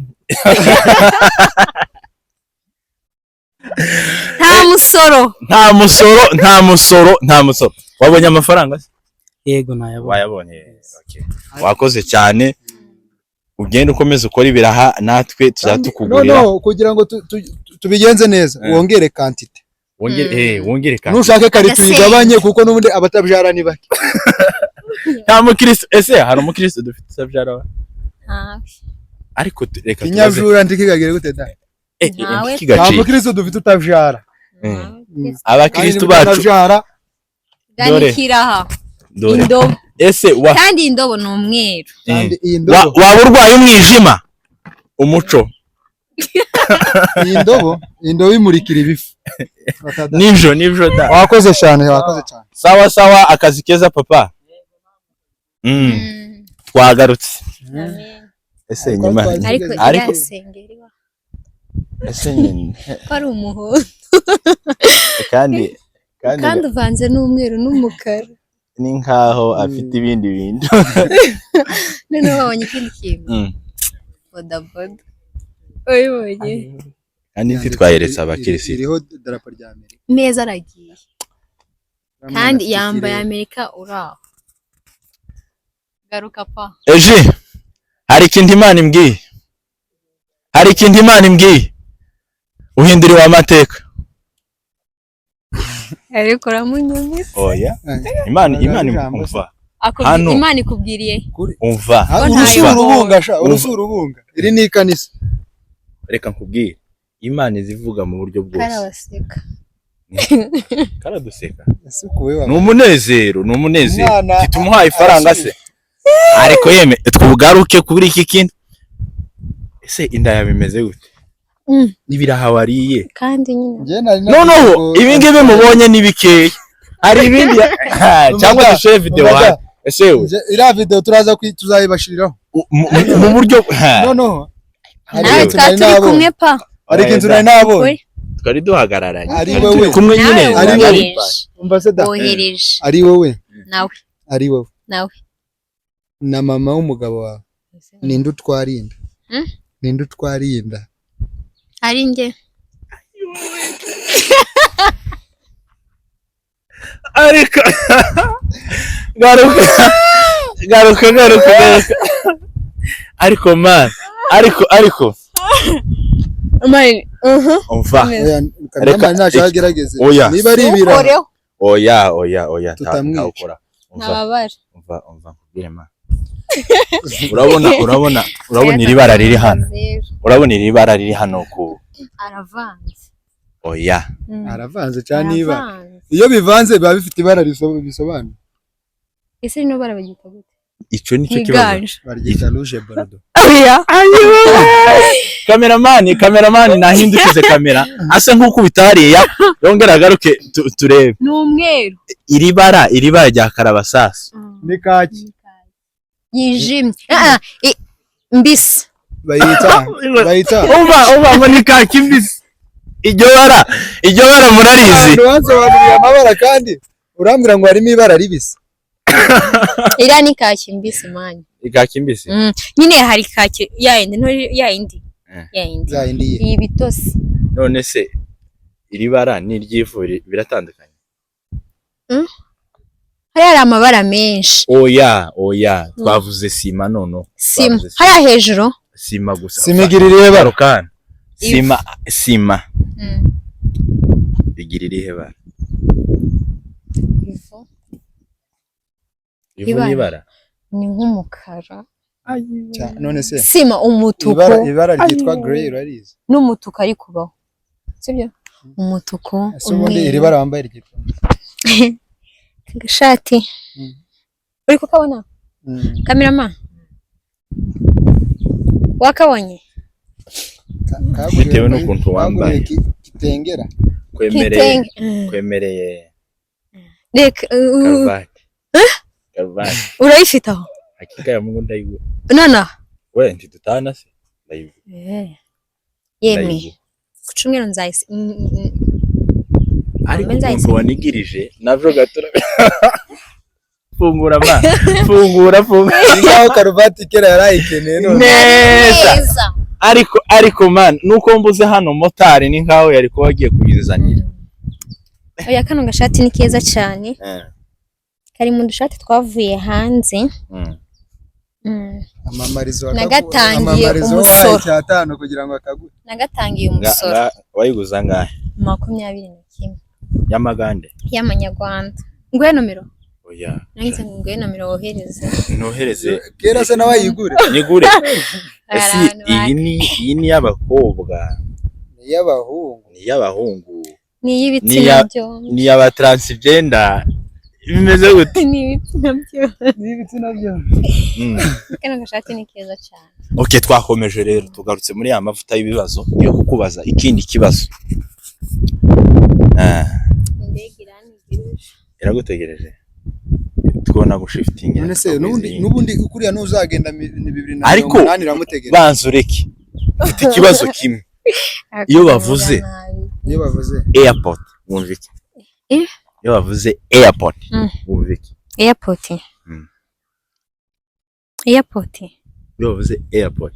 nta musoro wabonye amafaranga se yego nayabonye wayabonye okay wakoze cyane ugenda ukomeza ukora ibiraha natwe tuzatukugurira no kugira ngo tubigenze neza wongere quantity wongere kandi nushake kari tuyigabanye kuko nubundi abatabyara ni bake nta mukristo ese hari umukristo dufite utabyara ariko reka inyajura ndikigagire gute da nta mukristo dufite utabyara abakristo bacu ganikiraha indobo ese kandi indobo ni umweru waba urwaye umwijima umuco indobo imurikira ibifu nivyo da wakoze cyane sawa akazi keza papa twagarutse ese nyuma ariko ese nyine ari umuhondo kandi uvanze n'umweru n'umukara ni nkaho afite ibindi bintu noneho babonye ikindi kintu bodaboda oyibonye kandi ntitwayeretse abakirisi iriho darapo rya Amerika neza aragiye kandi yambaye Amerika uraho garuka pa eje hari ikintu Imana imbwiye uhinduriwe amateka ariko ramunyumisa oya Imana umva hano Imana ikubwiriye umva urubunga iri ni ikanisa reka nkubwire Imana izivuga mu buryo bwose karabaseka karaduseka ni umunezero titumuhaye ifaranga se ariko yeme twugaruke kuri iki kintu ese inda yabimeze gute nibiraha wariye kandi nyine noneho ibingibi mubonye nibikeya hari ibindi cyangwa dushe video ese ira video tuzayibashiriraho mu buryo noneho nawe turi kumwe pa ariko inzu nari nabonye twari duhagararanye ari wowe kumwe nyine ari wowe umva se da wohereje ari wowe nawe na mama w'umugabo wawe ninde utwarinda ari nge ariko garuka ariko man ariko umva reka ntagerageze niba ari ibira oya tutamwica ntababara umva nkubwire man urabona iri bara riri hano ku aravanze oya aravanze cyane niba iyo bivanze biba bifite ibara bisobanura ese rino bara bagita gute icyo nicyo kibazo baryita rouge bordeaux Kameramani nahindukize kamera ase nkuko bitariya yongera agaruke turebe ni umweru iri bara rya karabasasa ni kaki yijimye mbisi bayita umva ni kaki mbisi iryo bara murarizi wansobanuriye amabara kandi urambwira ngo harimo ibara ribisi ira ni kaki mbisi manya ikaki mbisi nyine hari kaki yindi iyi bitose none se iri bara ni iry'ivuri biratandukanye hari amabara menshi oya twavuze sima sima hari hejuru sima gusa simigira ireba rukana sima igira irihe bara ivu n'ibara ni nk'umukara none se sima umutuku ibara ryitwa grey urarizi n'umutuku ari kubaho sibyo umutuku ubundi iri bara wambaye ryitwa gashati uri kukabona kamerama wakabonye bitewe n'ukuntu wambaye kitengera kwemereye reka karuvati urayifite aho hakika ya Mungu ndayigura nana we ntidutana se ndayigura yemwe kucumwero nzayise ariko umuntu wanigirije navyo gatura fungura ngaho karuvati kera yarayikeneye neza ariko man nuko mbuze hano motari ni nkaho yari kuba agiye kuyizanira oya kano gashati ni keza cyane kari mu dushati twavuye hanze amamarizo nagatangiye umusoro cyatano kugira ngo akagure. Nagatangiye umusoro. Wayiguza ngahe? 21 Y'amagande. Y'amanyarwanda. Nguhe nomero. Oya. Nangize nguhe nomero wohereze. Nohereze. Kera se nawe yigure. Nigure. Iyi ni y'abakobwa. Ni y'abahungu. Ni y'abahungu. Ni y'ibitsina byo. Ni y'aba transgender. Bimeze gute? Ni ibitsina byo. Ni ibitsina byo. Kana gashati ni keza cyane. Okay, twakomeje rero tugarutse muri ya mavuta y'ibibazo yo kukubaza ikindi kibazo. Iragutegereje. Twona gushifting. None se nubundi ukuriya nuzagenda ni 2008 iramutegereje. Banzureke. Mfite ikibazo kimwe. Iyo bavuze airport wumva iki? Iyo bavuze airport wumva iki? Airport. Airport. Iyo bavuze airport.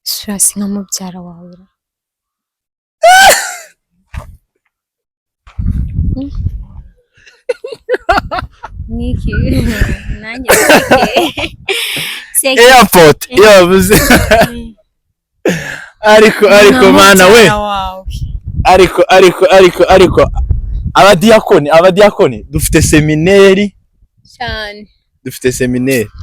Sirasi nka mubyara wawe. Niki nanjye airport iyo bavuze ariko mana we ariko abadiakoni dufite seminari cyane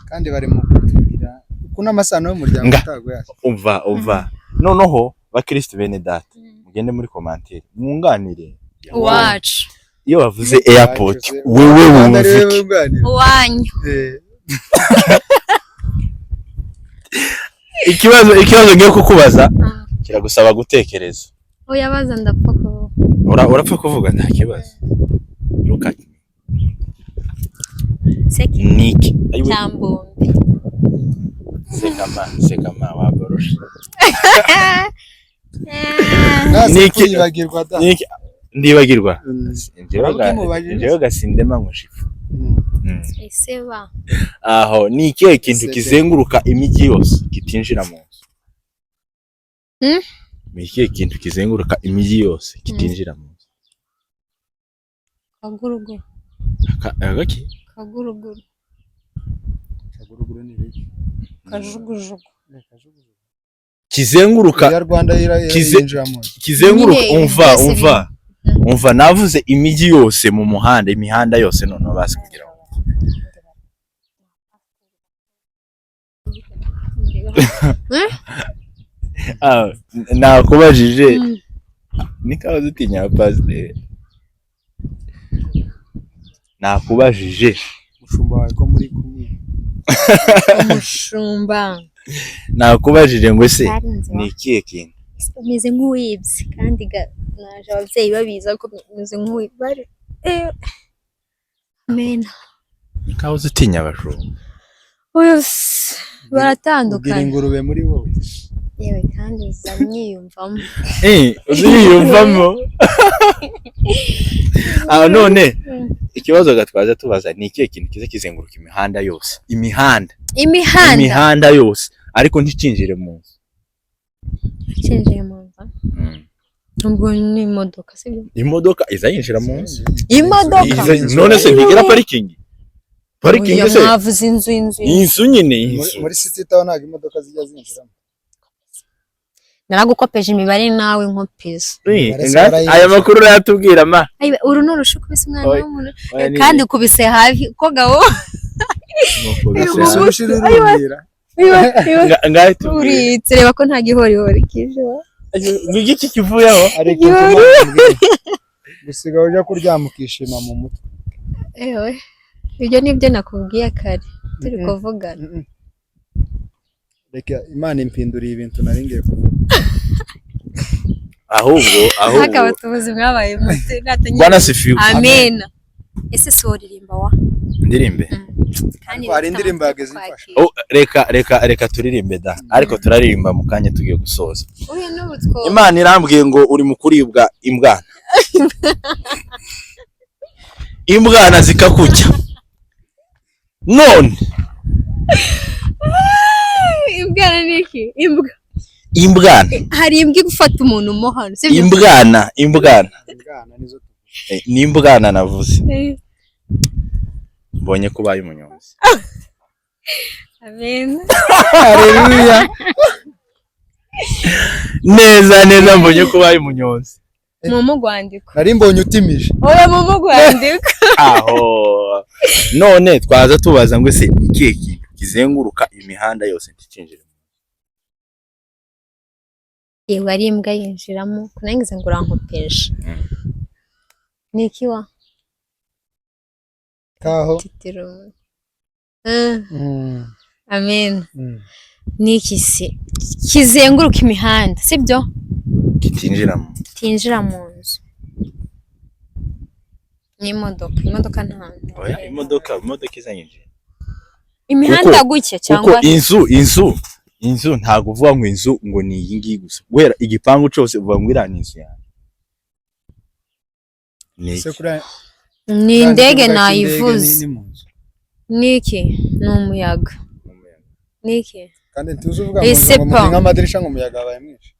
kandi bari mu kutugira kuna amasano y'umuryango utago yaje umva noneho bakristo bene data mugende muri commentaire munganire wacu iyo bavuze airport wewe wumvike wanyu ikibazo ngiye kukubaza kiragusaba gutekereza. Oya baza ndapfa ko urapfa kuvuga nta kibazo. Luka Seki Niki Cyambombe Sekama waborosha Niki ibagirwa da Niki ndibagirwa njyewe gasindema nkushifu Iseba aho ni ikihe kintu kizenguruka imijyi yose kitinjira mu nzu? Ni ikihe kintu kizenguruka imijyi yose kitinjira mu nzu? Kaguruguru. Agaki? Kaguruguru ni biki? Kajugujugu. Kizenguruka ya Rwanda irinjira mu nzu. Kizenguruka umva navuze imijyi yose mu muhanda imihanda yose none basi kugira ngo nakubajije nikaho dutinya pastor nakubajije mushumba wawe ko muri kumwe umushumba nakubajije ngo se ni ikihe kintu meze nk'uwibye kandi naje abavyeyi babiza ko meze nk'uwibye mena nikaho dutinya abashumba baratandukanye ingurube muri wowe yewe kandi uzanyiyumvamo uziyumvamo none ikibazo gatwaza tubaza ni ikihe kintu kiza kizenguruka imihanda yose imihanda yose ariko nticinjire mu nzu cinjire mu nzu ubwo ni imodoka sibyo imodoka izayinjira mu nzu none se ntigira parikingi se mwavuze inzu nyine muri city town ntabwo imodoka zijya zinjiramo naragukopeje imibare nawe nkopeza aya makuru yatubwira ma uru nurusha kubise umwana w'umuntu kandi kubise hafi ko gawo uritse reba ko nta gihorihori kije ngiki kivuyeho ariko gusiga uje kuryama ukishima mu mutwe ibyo nibyo nakubwiye kare turi kuvugana reka Imana impinduriye ibintu naringiye kuvuga ahubwo akaba tubuzi mwabaye muti natangiye Bwana sifiwe amen ese soririmba wa ndirimbe kandi hari indirimbo yageze ifasha reka turirimbe da ariko turaririmba mu kanya tugiye gusoza uyu n'ubutwo Imana irambwiye ngo uri mu kuribwa imbwana zikakujya none imbwana niki imbwana hari imbwa gufata umuntu mo hano sibyo imbwana nizo ni imbwana navuze mbonye kubaye umunyonzi Amen. Haleluya. neza mbonye ko bayi munyonzi Mu gwandiko. Nari mbonye utimije. Oya mu gwandiko. aho none twaza tubaza ngo se ikihe kintu kizenguruka imihanda yose nticinjire Yewe ari imbwa yinjiramo kunangize ngo urankopesha. Nikiwa? Kaho. Titiro. Amen. Niki se kizenguruka imihanda sibyo? kitinjiramo Tinjira mu nzu. Ni imodoka nta. oya imodoka izanyinjira Imihanda guke cyangwa inzu ntago uvuga ngo inzu ngo ni iyi ngiyi gusa guhera igipangu cyose uvuga ngo irani inzu yawe ni indege nayivuze. Niki ni umuyaga. Niki kandi tuzuvuga ngo nk'amadirisha ngo umuyaga wabaye mwinshi.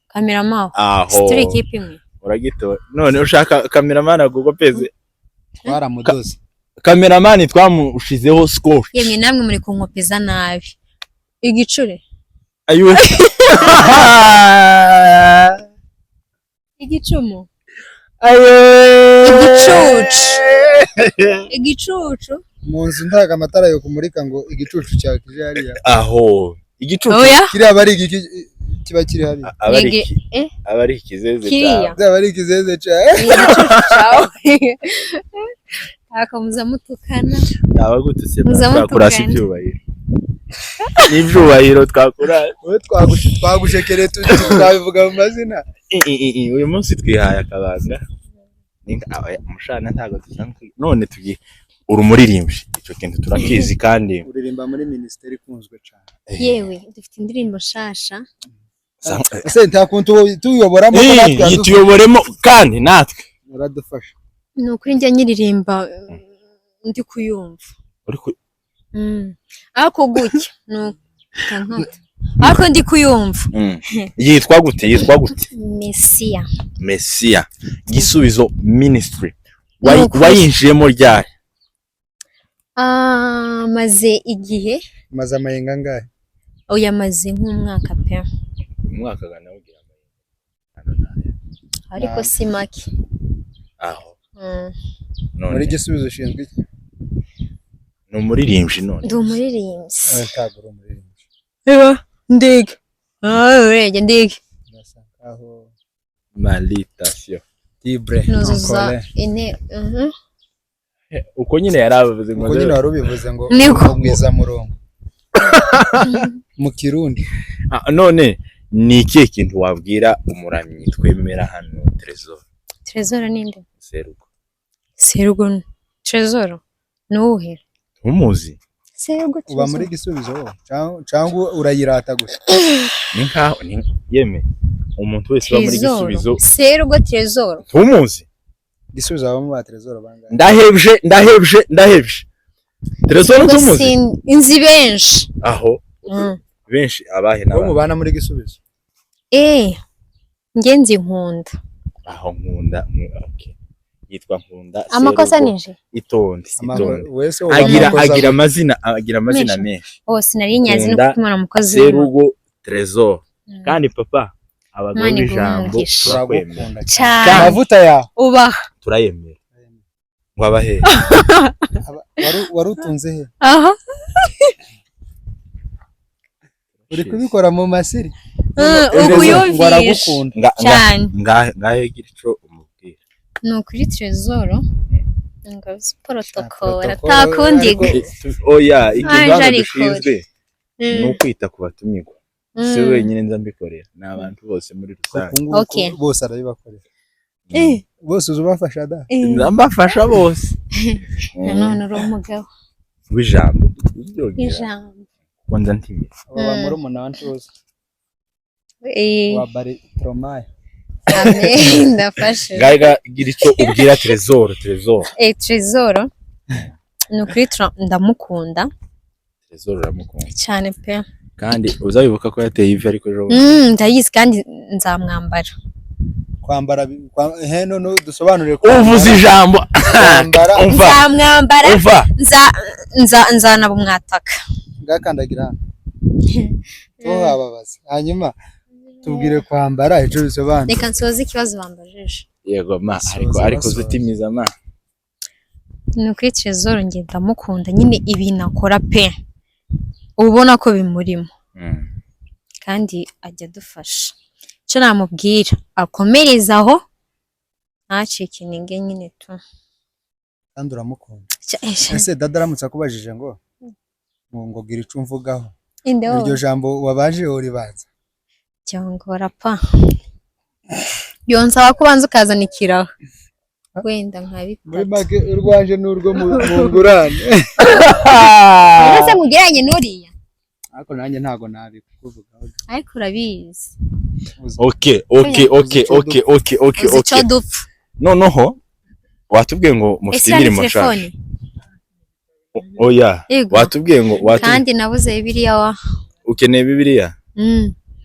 Cameraman aho street keeping uragito none ushaka cameraman agugopeze twaramudoze cameraman twamushizeho score yemwe namwe muri kunkopeza nabi igicure ayo igicumu ayo igicucu mu nzu ntaga amatara yo kumurika ngo igicucu cyawe kije hariya aho igicucu kiri abari igiki kiba kiri hariya abari ikizeze abari ikizeze cyawe akamuza mutukana abagutse twakura sibyubahiro n'ibyubahiro twakura we twagushekereye tukabivuga mu mazina uyu munsi twihaye akabanga umushana ntago dusanzwe none tugiye urumuririmbyi ico kintu turakizi kandi uririmba muri ministeri kunzwe cyane yewe dufite indirimbo shasha ese ntakuntu tuyoboramo natwe tuyoboremo kandi natwe uradufasha ni ukuri njya nyiririmba ndi kuyumva ariko gutya ariko ndi kuyumva yitwa gute Messiah Gisubizo Ministry wayinjiyemo ryari maze igihe maze amayenga ngahe oya maze nk'umwaka pe umwaka gana ugira ariko si make aho muri Gisubizo ushinzwe iki no muririmbyi none ndi umuririmbyi ntago uri umuririmbyi ndege urege ndege aho malitation libre nuzuza ine uko nyine yaravuze ngo uko nyine warubivuze ngo mwiza murongo mu Kirundi none ni ikihe kintu wabwira umuramyi twemera hano Trezor ninde Serugo Trezor nuhe umuzi Serugo uba muri Gisubizo cyangwa urayirata gusa ni nkaho yeme umuntu wese wa muri Gisubizo Serugo Trezor umuzi Gisubizo abamo ba Trezor banga ndahebje Trezor tumuzi inzi benshi aho benshi abahe nabo mubana muri Gisubizo ngenzi nkunda aho nkunda okay yitwa nkunda amakosa nije itonde wese agira amazina menshi sinari nyazi no kumara umukozi Serugo Trezor kandi papa abagabo ijambo turakwemera amavuta ya ubaha turayemera ngo abahe warutunze he aha uri kubikora mu masiri ukuyumvisha cyane ngahe girico umubwira ni ukuri Trezor ngo protocol takundiga oya ikibanza dushinzwe ni ukwita ku batumirwa si wenyine nza mbikorera ni abantu bose muri rusange bose arabibakorera bose uzubafasha da ndambafasha bose none uri umugabo w'ijambo kwanza ntimye wa muri umunantu wose wa bari tromaye amen ndafashe gaga gira icyo ubwira Trezor Trezor ni ukuri ndamukunda Trezor uramukunda cyane pe kandi uzabibuka ko yateye ivi ariko ejo ndayizi kandi nzamwambara kwambara no dusobanurire uvuze ijambo nzamwambara nzanaba umwataka ngakandagira hano tuhababaza hanyuma tubwire kwambara ejo bisobanura. Reka nsoze ikibazo bambajije. Yego ma ariko zitimiza ma. Ni ukuri Trezor njye ndamukunda nyine ibintu akora pe. Ubona ko bimurimo. Kandi ajya dufasha. Cyo namubwira akomereza aho ntacike ninge nyine tu. Kandi uramukunda. Ese dada aramutse akubajije ngo gira icyo mvugaho. Iryo jambo wabaje uribaza. Cyangwa pa. Yonsaba kubanza ukazanikiraho. Wenda nkabitatu. Muri make urwanje n'urwo mu ngurane. Ese mugeranye n'uriya? Ariko nanjye ntago nabikuvugaho. Ariko urabizi. Okay. Cyo dupfa. Noneho watubwiye ngo mufite indirimbo nshasha. Oya. Watubwiye ngo kandi nabuze Bibiliya wa. Ukeneye Bibiliya?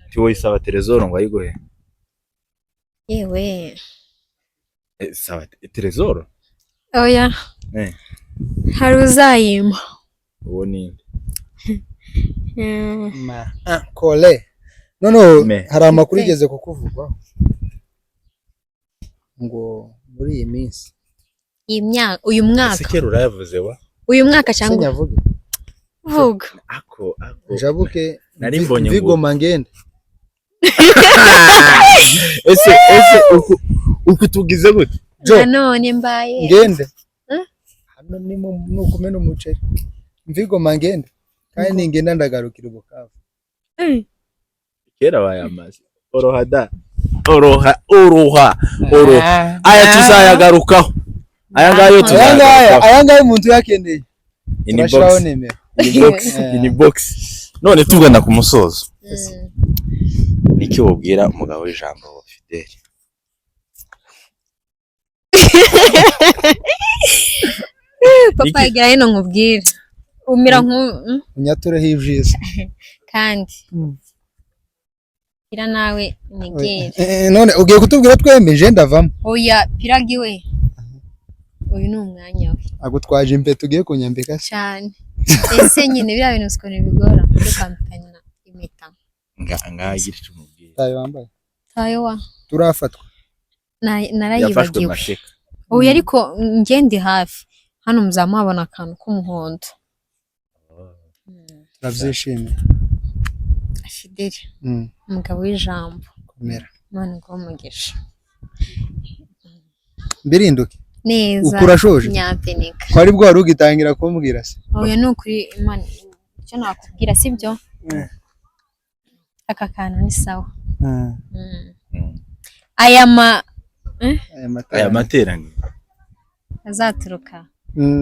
Tiwo isaba Trezor ngo ayiguhe. Yewe. Sawa Trezor? Oya. Hari uzayima. Uwo ni Kole. Nono hari amakuru igeze kukuvugwa ngo muri iyi minsi. Uyu mwaka. Sekera urayavuze wa? Uyu mwaka cyangwa vuga. Ako. Jabuke nari mbonye Vigo Mangende. Ese uko tugize gute? None mbaye. Ngende. Hano ni nukumena umuceri. Vigo Mangende. Kandi ngenda ndagarukira Bukavu. Kera bayamaze. Oroha. Aya tuzayagarukaho. Aya ngayo tuzayagarukaho. Aya ngayo umuntu yakeneye. Ini box. None tugana ku musozo. Niki wobwira umugabo w'ijambo Fidel? Papa igira ino nkubwira. Umira unyatureho ivyiza. Kandi ira nawe nigere. None ugiye kutubwira twemeje ndavamo. Oya piragi we. Uyu ni umwanya we. Agutwaje impeto ugiye kunyambika cyane. Ese nyine bira bintu sikone bigora kwambikanya impeta. Ngagira icyo mubwira. Tayo wambaye. Tayo wa. Turafatwa. Narayibagiwe. Oya ariko ngende hafi. Hano muzamubona akantu k'umuhondo. Navyishimiye. Fidel. Umugabo w'ijambo. Komera. None ngo mugisha. Birinduke. Neza. Ukurashoje. Nyampenika. Kwari bwo warugitangira kumbwira se. Oya nukuri Imana icyo nakubwira sibyo? Aka kantu ni sawa. Aya materaniro azaturuka.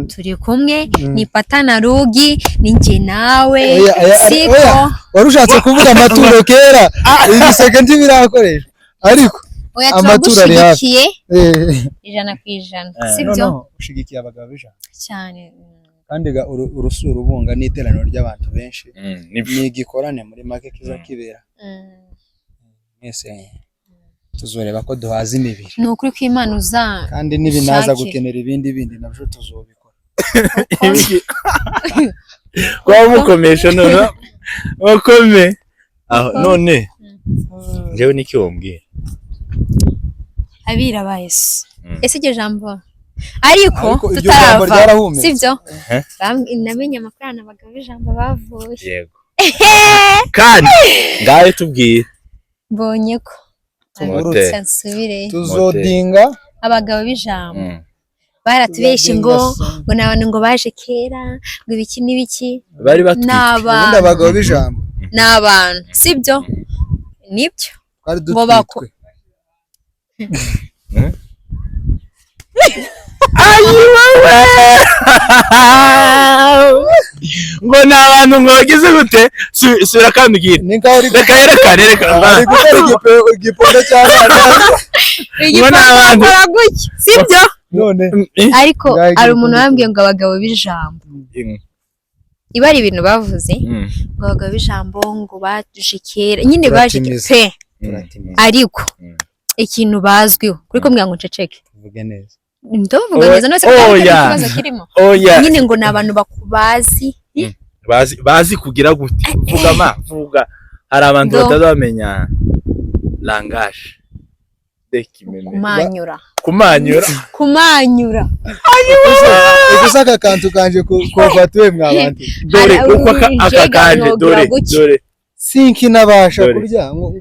Turi kumwe ni patana rugi ninjye nawe siko warushatse kuvuga amaturo kera ibi second birakoresha ariko amaturo ari hafi 100% sibyo ushigikiye abagabo bijana cyane kandi urusura ubunga n'iteraniro ry'abantu benshi ni gikorane muri make kiza kibera mwese tuzoreba ko duhaza imibiri ni ukuri ko Imana uza kandi nibinaza gukenera ibindi nabyo tuzobikora kwa mukomesha none bakome aho none ngewe niki wombwira abira bayese ese iryo jambo ariko tutarava sibyo namenye amafaranga abagabo ijambo bavuye yego kandi ngaye tubwire mbonye ko tuzodinga abagabo b'ijambo baratubeshe ngo n'abantu ngo baje kera ngo ibiki n'ibiki bari batwite abagabo b'ijambo n'abantu sibyo nibyo ngo bako ngo n'abantu ngo bagize gute sura kambwira reka ari gutera igipondo cy'abana ngo n'abantu gutya sibyo none ariko ari umuntu wambwiye ngo abagabo b'ijambo iba ari ibintu bavuze ngo abagabo b'ijambo ngo baje kera nyine baje pe ariko ikintu bazwiho kuri ko mbwira ngo nceceke uvuge neza ndavuga neza no se ikibazo kirimo nyine ngo nabantu bakubazi bazi kugira gute vuga hari abantu batazamenya langage dekimeme kumanyura igusaka kantu kanje ko batuye mwabantu dore uko aka kanje dore sinki nabasha kurya ngo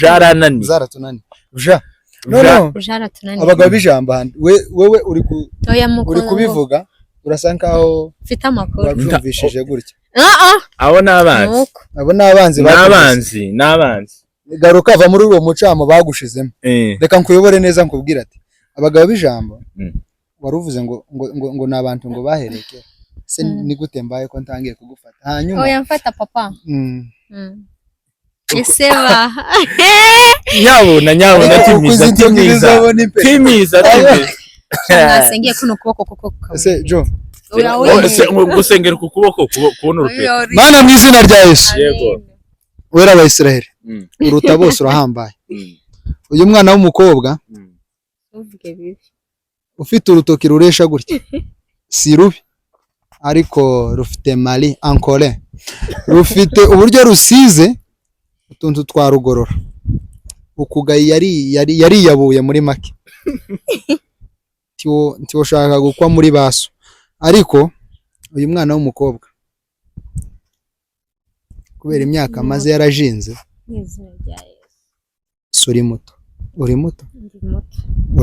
jaranani zaratunani jaratunani abagabo bijamba wewe uri kubivuga urasa nkaho mfite amakuru wabyumvishije gutya abo n'abanzi garuka ava muri uwo mucamo bagushizemo reka nkuyobore neza nkubwira ati abagabo bijambo waruvuze ngo nabantu ngo bahereke se ni gute mbaye ko ntangiye kugufata hanyuma oya mfata papa eseba nyabona timiza nasengiye kuno kuboko kuko se jo gusengera ku kuboko kubona urupeta mana mu izina rya Yesu yego wera Abayisiraheli uruta bose urahambaye uyu mwana w'umukobwa uvuge bibi ufite urutoki ruresha gutya si rubi ariko rufite mali encore rufite uburyo rusize utuntu twa rugorora ukugayi yari yabuye muri make tiwo shaka gukwa muri baso ariko uyu mwana w'umukobwa kubera imyaka maze yarajinze n'izina rya Yesu suri muto uri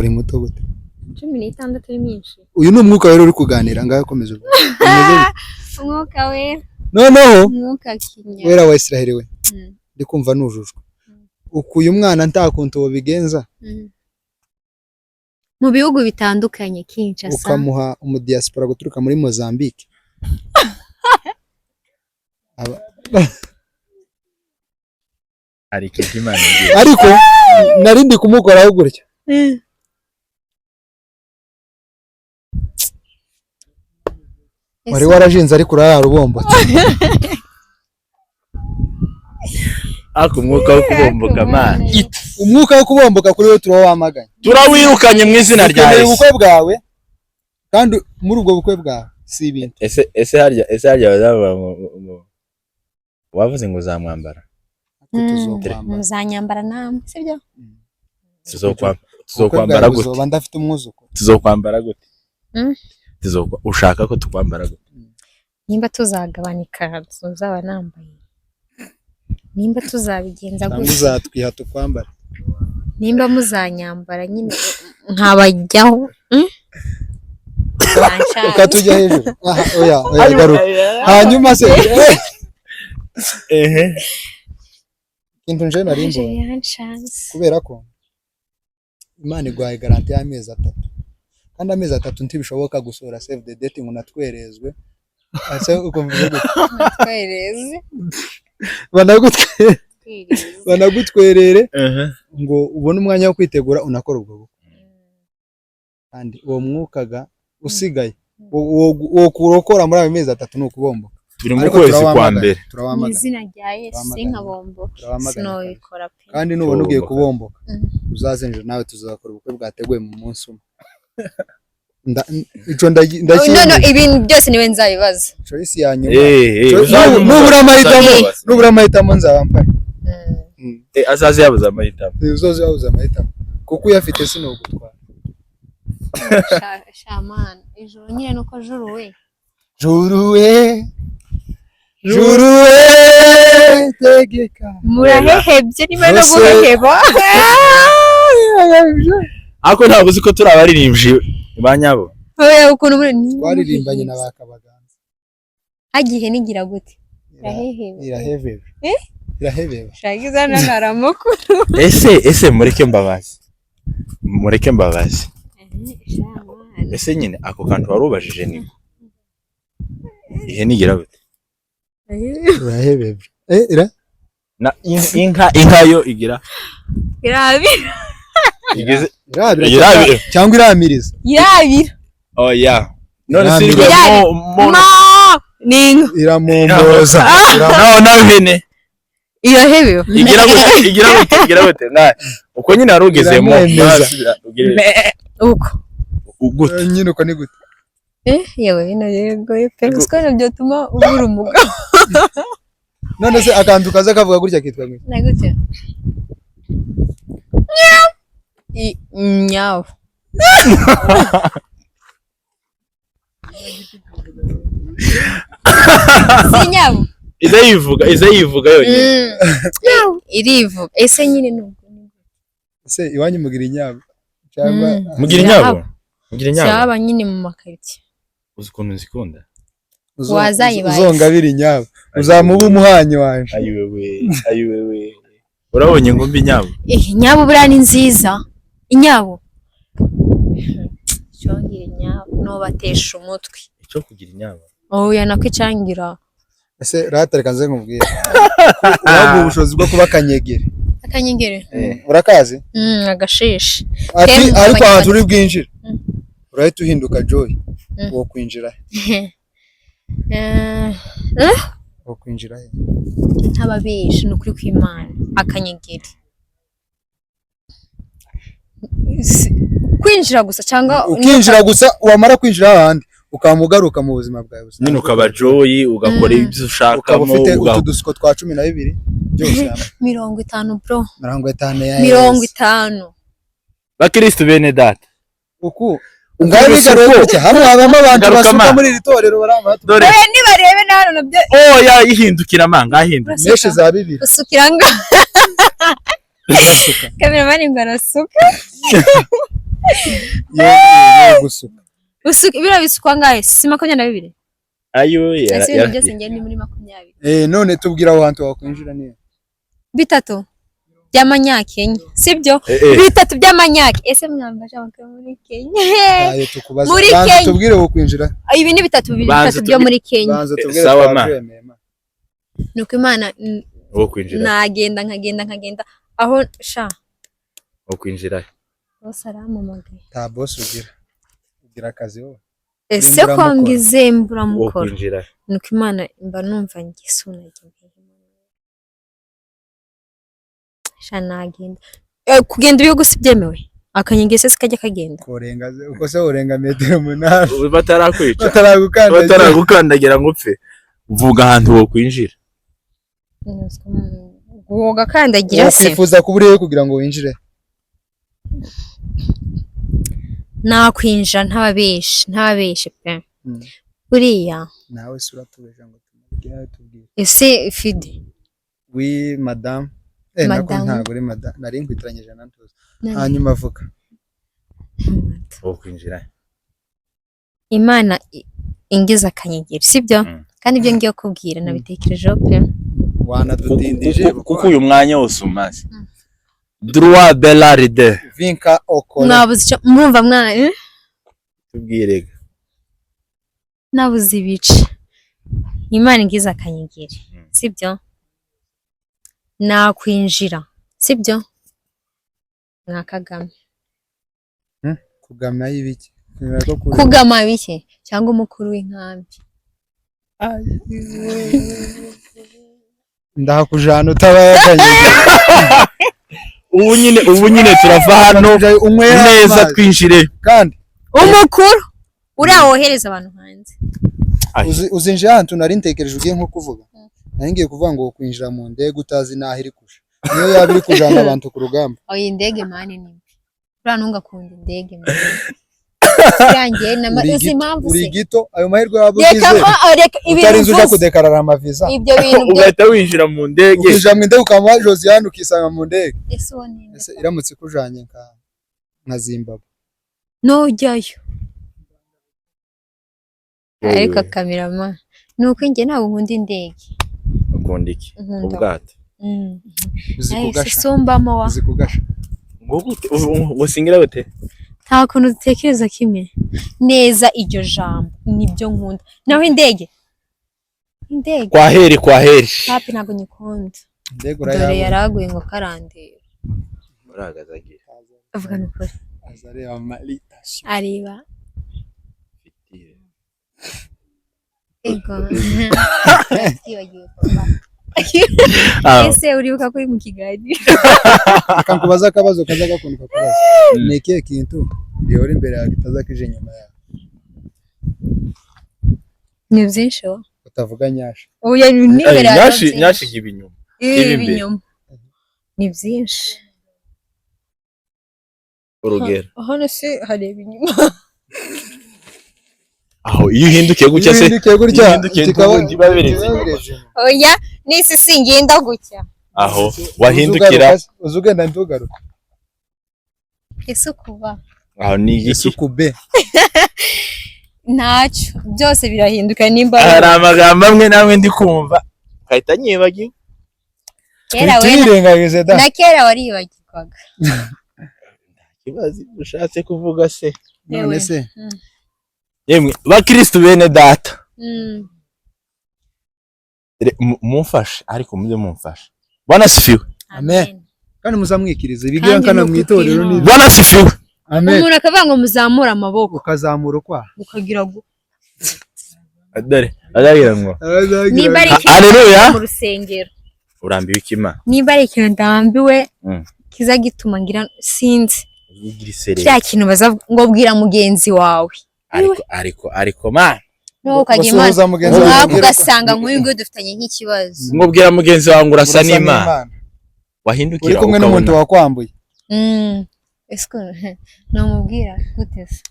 muto gute 16 ari myinshi uyu ni umwuka wera uri kuganira ngaho komeza umwuka wera noneho umwuka kinya wera wa Israeli we ndi kumva nujujwe uyu mwana ntakuntu bigenza mu bihugu bitandukanye Kinshasa ukamuha umudiaspora guturuka muri Mozambique ariko narindi kumukoraho gutya wari warajinze ariko urara rubombotse umwuka wo kubomboka man umwuka wo kubomboka kuri we turawamaganye turawirukanye mu izina rya Yesu ubukwe bwawe kandi muri ubwo bukwe bwawe si ibintu ese harya wavuze ngo uzamwambara muzanyambara namwe sibyo tuzokwambara gute uzoba ndafite umwuzuko tuzokwambara gute ushaka ko tukwambara gute nimba tuzagabanika tuzaba nambaye nimba tuzabigenza gute muzatwiha tukwambara nimba muzanyambara nyine nkabajyaho ukatujya hejuru oya garuka hanyuma se kintu nje narimbo kubera ko Imana igwaye garanti y'amezi 3 kandi amezi 3 ntibishoboka gusora save the date ngo natwerezwe ase ukumva natwereze banagutwerere ngo ubone umwanya wo kwitegura unakora ubwo kandi uwo mwukaga usigaye wo kurokora muri ayo mezi 3 n'ukubomboka turi mu kwezi kwa mbere turawamagana izina rya Yesu sinkabomboka sinobikora pe kandi nubona ugiye kubomboka uzazenje nawe tuzakora ubukwe bwateguye mu munsi umwe ico no ibintu byose niwe nzabibaza choice ya nyuma nubura amahitamo nzabampaye azaze yabuze amahitamo uzoze yabuze amahitamo kuko uyafite sinogutwara shamana ijuru nyine nuko juru we tegeka murahehebye niba no guheheba ako ntabwo uzi ko turi abaririmbyi banyabo oya ukuntu muri waririmbanye na bakabaganza hagihe nigira gute irahebeba shagiza n'akaramukuru ese mureke mbabazi ese nyine ako kantu warubajije niko ihe nigira gute irahebeba na inka yo igira irabira cyangwa iramiriza oya none sirwe iramomboza naho hene irahebeba igira gute uko nyine warugezemo uko nyine uko ni gute yewe bino yego pe usko nabyo tuma ubura umugabo none se akantu kaza kavuga gutya kitwa gute nagute nyawo sinyawo iza yivuga yonyine irivuga ese nyine nubwo se iwanyu mugira inyabo cyangwa mugira inyabo cyaba nyine mu makariti uzi ukuntu nzikunda wazayibaye uzongabira inyabo uzamuba umuhanyi wanje ayiwewe urabonye ngo mbi inyabo inyabo buriya ni nziza inyabo cyongira inyabo no batesha umutwe icyo kugira inyabo oya nakwicangira ese ratare kanze nkubwira urabwo ubushobozi bwo kuba kanyegere urakazi agashishi ariko ahantu uri bwinjira urahita uhinduka Joy wo kwinjira wo kwinjira he ntababisha nukuri kw'Imana akanyegere kwinjira gusa cyangwa ukinjira gusa wamara kwinjira ahandi ukamugaruka mu buzima bwawe busa nyine ukaba Joy ugakora ibyo ushakamo ufite utudusko twa 12 byose 50 bro 50 ya 50 bakristo bene data uku ngaho bigaruye cyo hamwe habamo abantu basuka muri iri torero baramba dore nibarebe nano nabyo ya yihindukira amanga ahinduka meshe za 2 usukira nga cameraman ngarasuka gusuka usuka bira bisukwa ngahe si 22 ayo ya byose ngende muri 20 none tubwira aho hantu wakwinjira niyo bitatu by'amanyakenya sibyo bitatu by'amanyake ese mwambaje abakwe muri Kenya ayo tukubaza muri Kenya tubwire wo kwinjira ibi ni bitatu byo muri Kenya banza tubwire sawa ma nuko Imana wo kwinjira nkagenda aho sha wo kwinjira salamu mage ta boss ugira akazi wowe ese ko ngize mbura wo mukora kwinjira nuko Imana mba numva ngisuna shanagenda kugenda ibihugu si byemewe akanyengese sikajya kagenda korenga uko se urenga metero 8 batarakwica bataragukandagira ngo upfe vuga ahantu wo kwinjira woga kandagira se ukifuza kuburiye kugira ngo winjire nakwinjira ntababeshe pe buriya nawe sura tubeje ngo tumubwire tubwire ese fide oui madame nako ntabwo uri madame nari nkwitiranyije na ntuza hanyuma avuga wo kwinjira Imana ingiza akanyegera sibyo kandi ibyo ngiye kubwira nabitekerejeho pe wanadudindije kuko uyu mwanya wose umaze droit de la ride vinka okora nabuze icyo mwumva mwana tubwirega nabuze ibice Imana ingiza akanyegera sibyo nakwinjira sibyo nka Kagame kugama y'ibiki kugama bike cyangwa umukuru w'inkambi ndahakujana utabayakanye ubu nyine turava hano neza twinjire kandi umukuru uriya wohereza abantu hanze uzinjira ahantu nari ntekereje ugiye nko kuvuga nari ngiye kuvuga ngo kwinjira mu ndege utazi naho iri kusha niyo yaba iri kujana abantu ku rugamba oya indege mani ni uriya ntungakunda indege yanjye uzi impamvu se uri gito ayo mahirwe waba ugize utarinze uja kudekarara amaviza ibyo bintu ugahita winjira mu ndege ukija mu ndege ukaba Josiane ukisanga mu ndege ese iramutse kujanye nka Zimbabwe nojyayo ariko kamerama nuko njye ntabwo nkunda indege ukunda iki ubwato zikugasha zikugasha usingira gute nta kuntu dutekereza kimwe neza iryo jambo nibyo nkunda naho indege kwaheri hapi ntabwo nyikunda indege dore yaraguye ngo karandira uragazagiye avuga n'ukuri azareba malitation areba ego yibagiwe papa ese uribuka ko uri mu kiganiro akankubaza akabazo kaza gakunduka kubaza ni ikihe kintu gihora imbere yawe kitaza kije nyuma yawe ni byinshi wo utavuga nyasha oya n'imbere nyashi inyuma ibinyuma ni byinshi urugero hano se hareba inyuma aho iyo uhindukiye gutya se kikaba ntibabereze oya nisi singenda gutya aho wahindukira uzugenda ntugaruka isukuba aho ni iki isukube ntacyo byose birahinduka nimba hari amagambo amwe namwe ndi kumva kahita nyibagiwe kera we na kera waribagirwaga kibazi ushatse kuvuga se none se yemwe bakristo bene data mumfashe ariko muze mumfashe bwana sifiwe amen kandi muzamwikiriza ibigira kana mwitorero ni bwana sifiwe amen umuntu akavuga ngo muzamura amaboko ukazamura kwa ukagira dore azagira ngo niba ari haleluya mu rusengero urambiwe ikima niba ari ikintu ndambiwe kiza gituma ngira sinzi cya kintu baza ngo bwira mugenzi wawe ariko man no ukagimana mwako ugasanga nk'uyu nguyu dufitanye nk'ikibazo ngubwira mugenzi wawe ngo urasa n'Imana wahindukira uri kumwe n'umuntu wakwambuye esko no mubwira gute se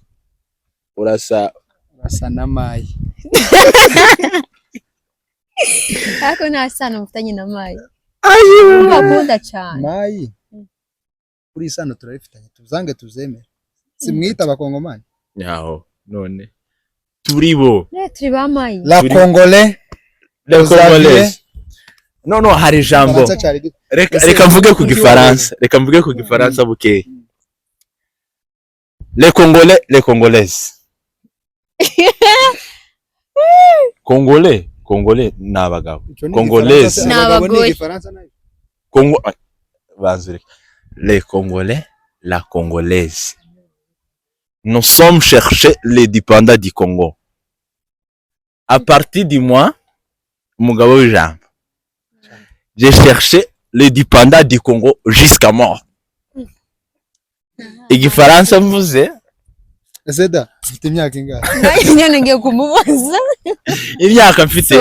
urasa na Mayi ariko nta sano mufitanye na Mayi ayo bakunda cyane Mayi kuri sano turabifitanye tuzange tuzemera simwita abakongomani nyaho none turibo turi ba Mayi la congolais no hari ijambo reka mvuge ku gifaransa buke les congolaises congolais n'abagabo congolaises n'abagore les congolais la congolaise nous sommes cherchés les dépendants du Congo à partir du mois umugabo w'ijambo j'ai cherché les dépendants du Congo jusqu'à mort igifaransa mvuze Zeda mfite imyaka ingahe nyine ngiye kumubaza imyaka mfite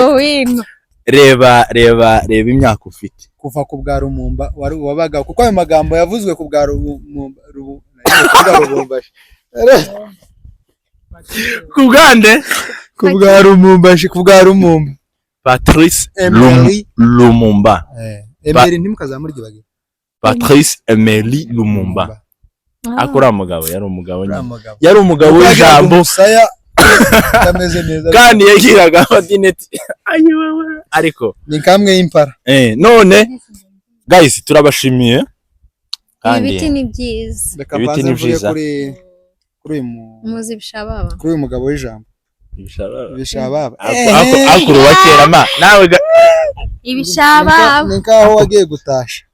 reba imyaka ufite kuva ku bwa Rumumba wabaga kuko ayo magambo yavuzwe ku bwa Rumumba ku bwande ku bwa Rumumba Patrice Lumumba Emery ntimukazamurye bage Patrice Emery Lumumba akora mugabo yari umugabo w'ijambo kameze neza kandi yagiraga amadineti ayiwewe ariko ni kamwe y'impara none guys turabashimiye kandi ibiti ni byiza kuri uyu muzi bishababa kuri uyu mugabo w'ijambo ibishababa akuru wa kera ma nawe ibishababa ni kaho wagiye gutasha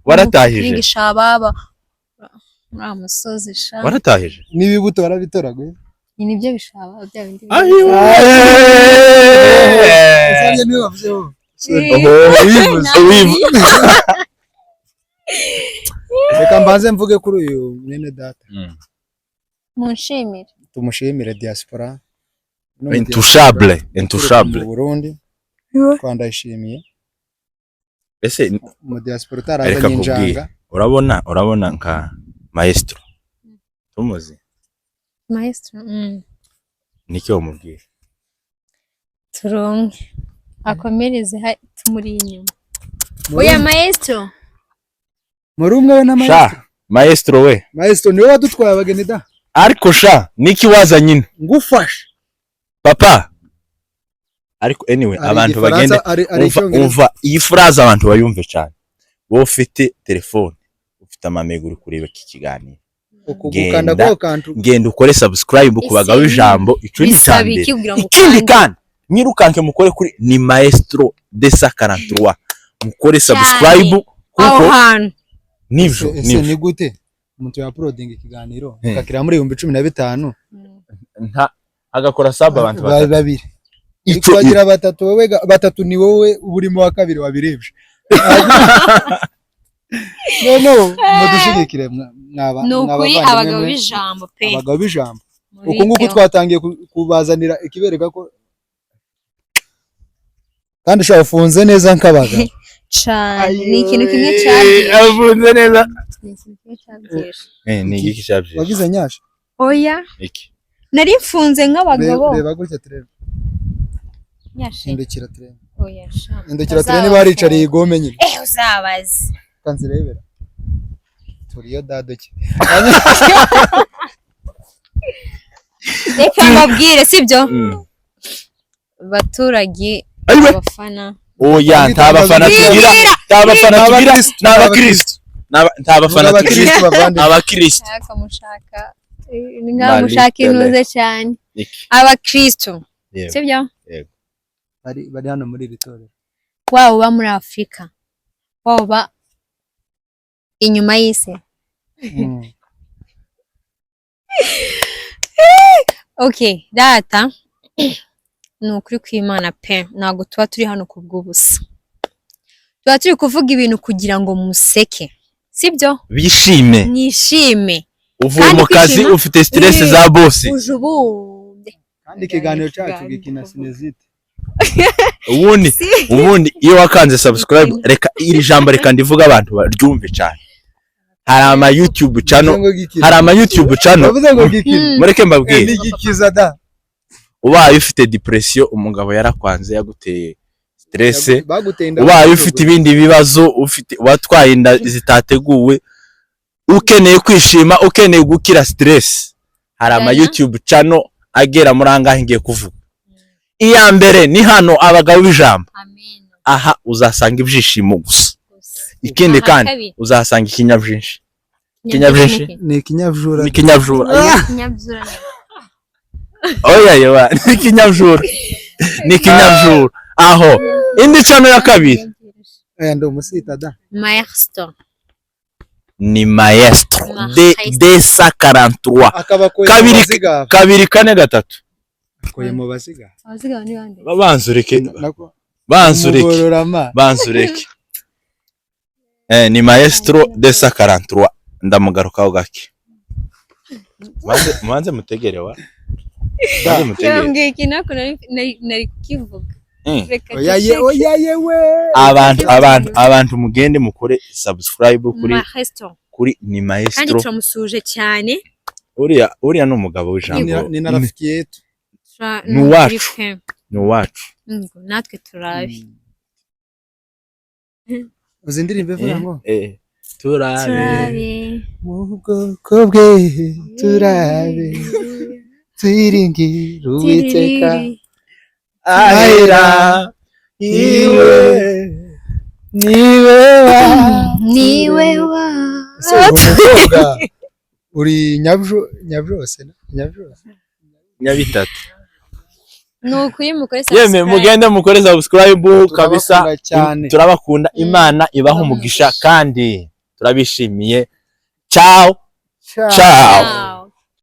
waratahije ibishababa musozi sha waratahije n'ibibuto barabitoraguye nibyo bishababa bya bindi Sanje niwe wavuzeho reka mbanze mvuge kuri uyu mwene data munshimire tumushimire diaspora intouchable mu Burundi twandashimiye ese mu diaspora tarazanye injanga urabona nka maestro tumuzi maestro niki wamubwira turonke akomereze tumuri inyuma oya maestro muri umwe we na maestro niwe wadutwaye abageni da ariko sha niki waza nyine ngufashe papa ariko anyway abantu bagende umva iyi phrase abantu bayumve cyane wowe ufite telefone ufite amamega uri kureba iki kiganiro ngenda ukore subscribe ku bagabo ijambo icuri cyane ikindi kandi mwirukanke mukore kuri ni maestro desa 43 mukore subscribe kuko nivyo ni gute umuntu ya uploading ikiganiro akakira muri 2015 nta agakora sub abantu babiri icyo bagira batatu ni wowe burimo wa kabiri wabirebye no mudushigikire n'ukuri abagabo b'ijambo pe abagabo b'ijambo uko nguko twatangiye kubazanira ikibereka ko kandi ushobora ufunze neza nk'abaga cyane ni ikintu kimwe cyabyiye afunze neza ni ikintu kimwe cyabyiye ni igiki cyabyiye wagize nyasha oya iki nari mfunze nk'abagabo reba gutya turebe nyashe indukira turebe oya sha indukira turebe niba haricariye igome nyine uzabaze kanzirebera turiyo dadoke reka mbabwire sibyo baturage abafana oya nta bafana tugira n'abakristo nta bafana tugira abakristo akamushaka ni nkaho mushaka inuze cyane abakristo sibyo bari hano muri iri torero waba uba muri Afurika waba uba inyuma y'isi okay data ni ukuri kw'Imana pe ntabwo tuba turi hano ku bw'ubusa tuba turi kuvuga ibintu kugira ngo museke sibyo bishime mwishime uvuye mu kazi ufite stress za boss ujubude kandi ikiganiro cyacu gikina sinezite ubundi iyo wakanze subscribe reka iri jambo reka ndivuga abantu baryumve cyane hari ama YouTube channel mureke mbabwire n'igikiza da ubaye ufite depression umugabo yarakwanze yaguteye stress ubaye ufite ibindi bibazo ufite watwaye inda zitateguwe ukeneye kwishima ukeneye gukira stress hari ama YouTube channel agera muri angahe ngiye kuvuga iya mbere ni hano abagabo b'ijambo aha uzasanga ibyishimo gusa ikindi kandi uzasanga ikinyabyinshi ni ikinyabjura oya yewa ni ikinyabjura aho indi channel ya kabiri ndo umusita da maestro ni maestro de 43 kabiri kane gatatu koye mu basiga ni bande banzureke ni maestro de 43 ndamugarukaho gake mubanze mutegere wa yambwiye ikintu nari kukivuga abantu mugende mukore subscribe kuri ni maestro kandi turamusuje cyane uriya ni umugabo w'ijambo ni na rafiki yetu ni uwacu natwe turabi uzi indirimbo ivuga ngo turabe mu bwoko bwe turabe twiringira Uwiteka ahera niwe wa uri nyabyose nyabitatu nukuri mukore subscribe yeme mugende mukore subscribe kabisa turabakunda Imana ibaho umugisha kandi turabishimiye ciao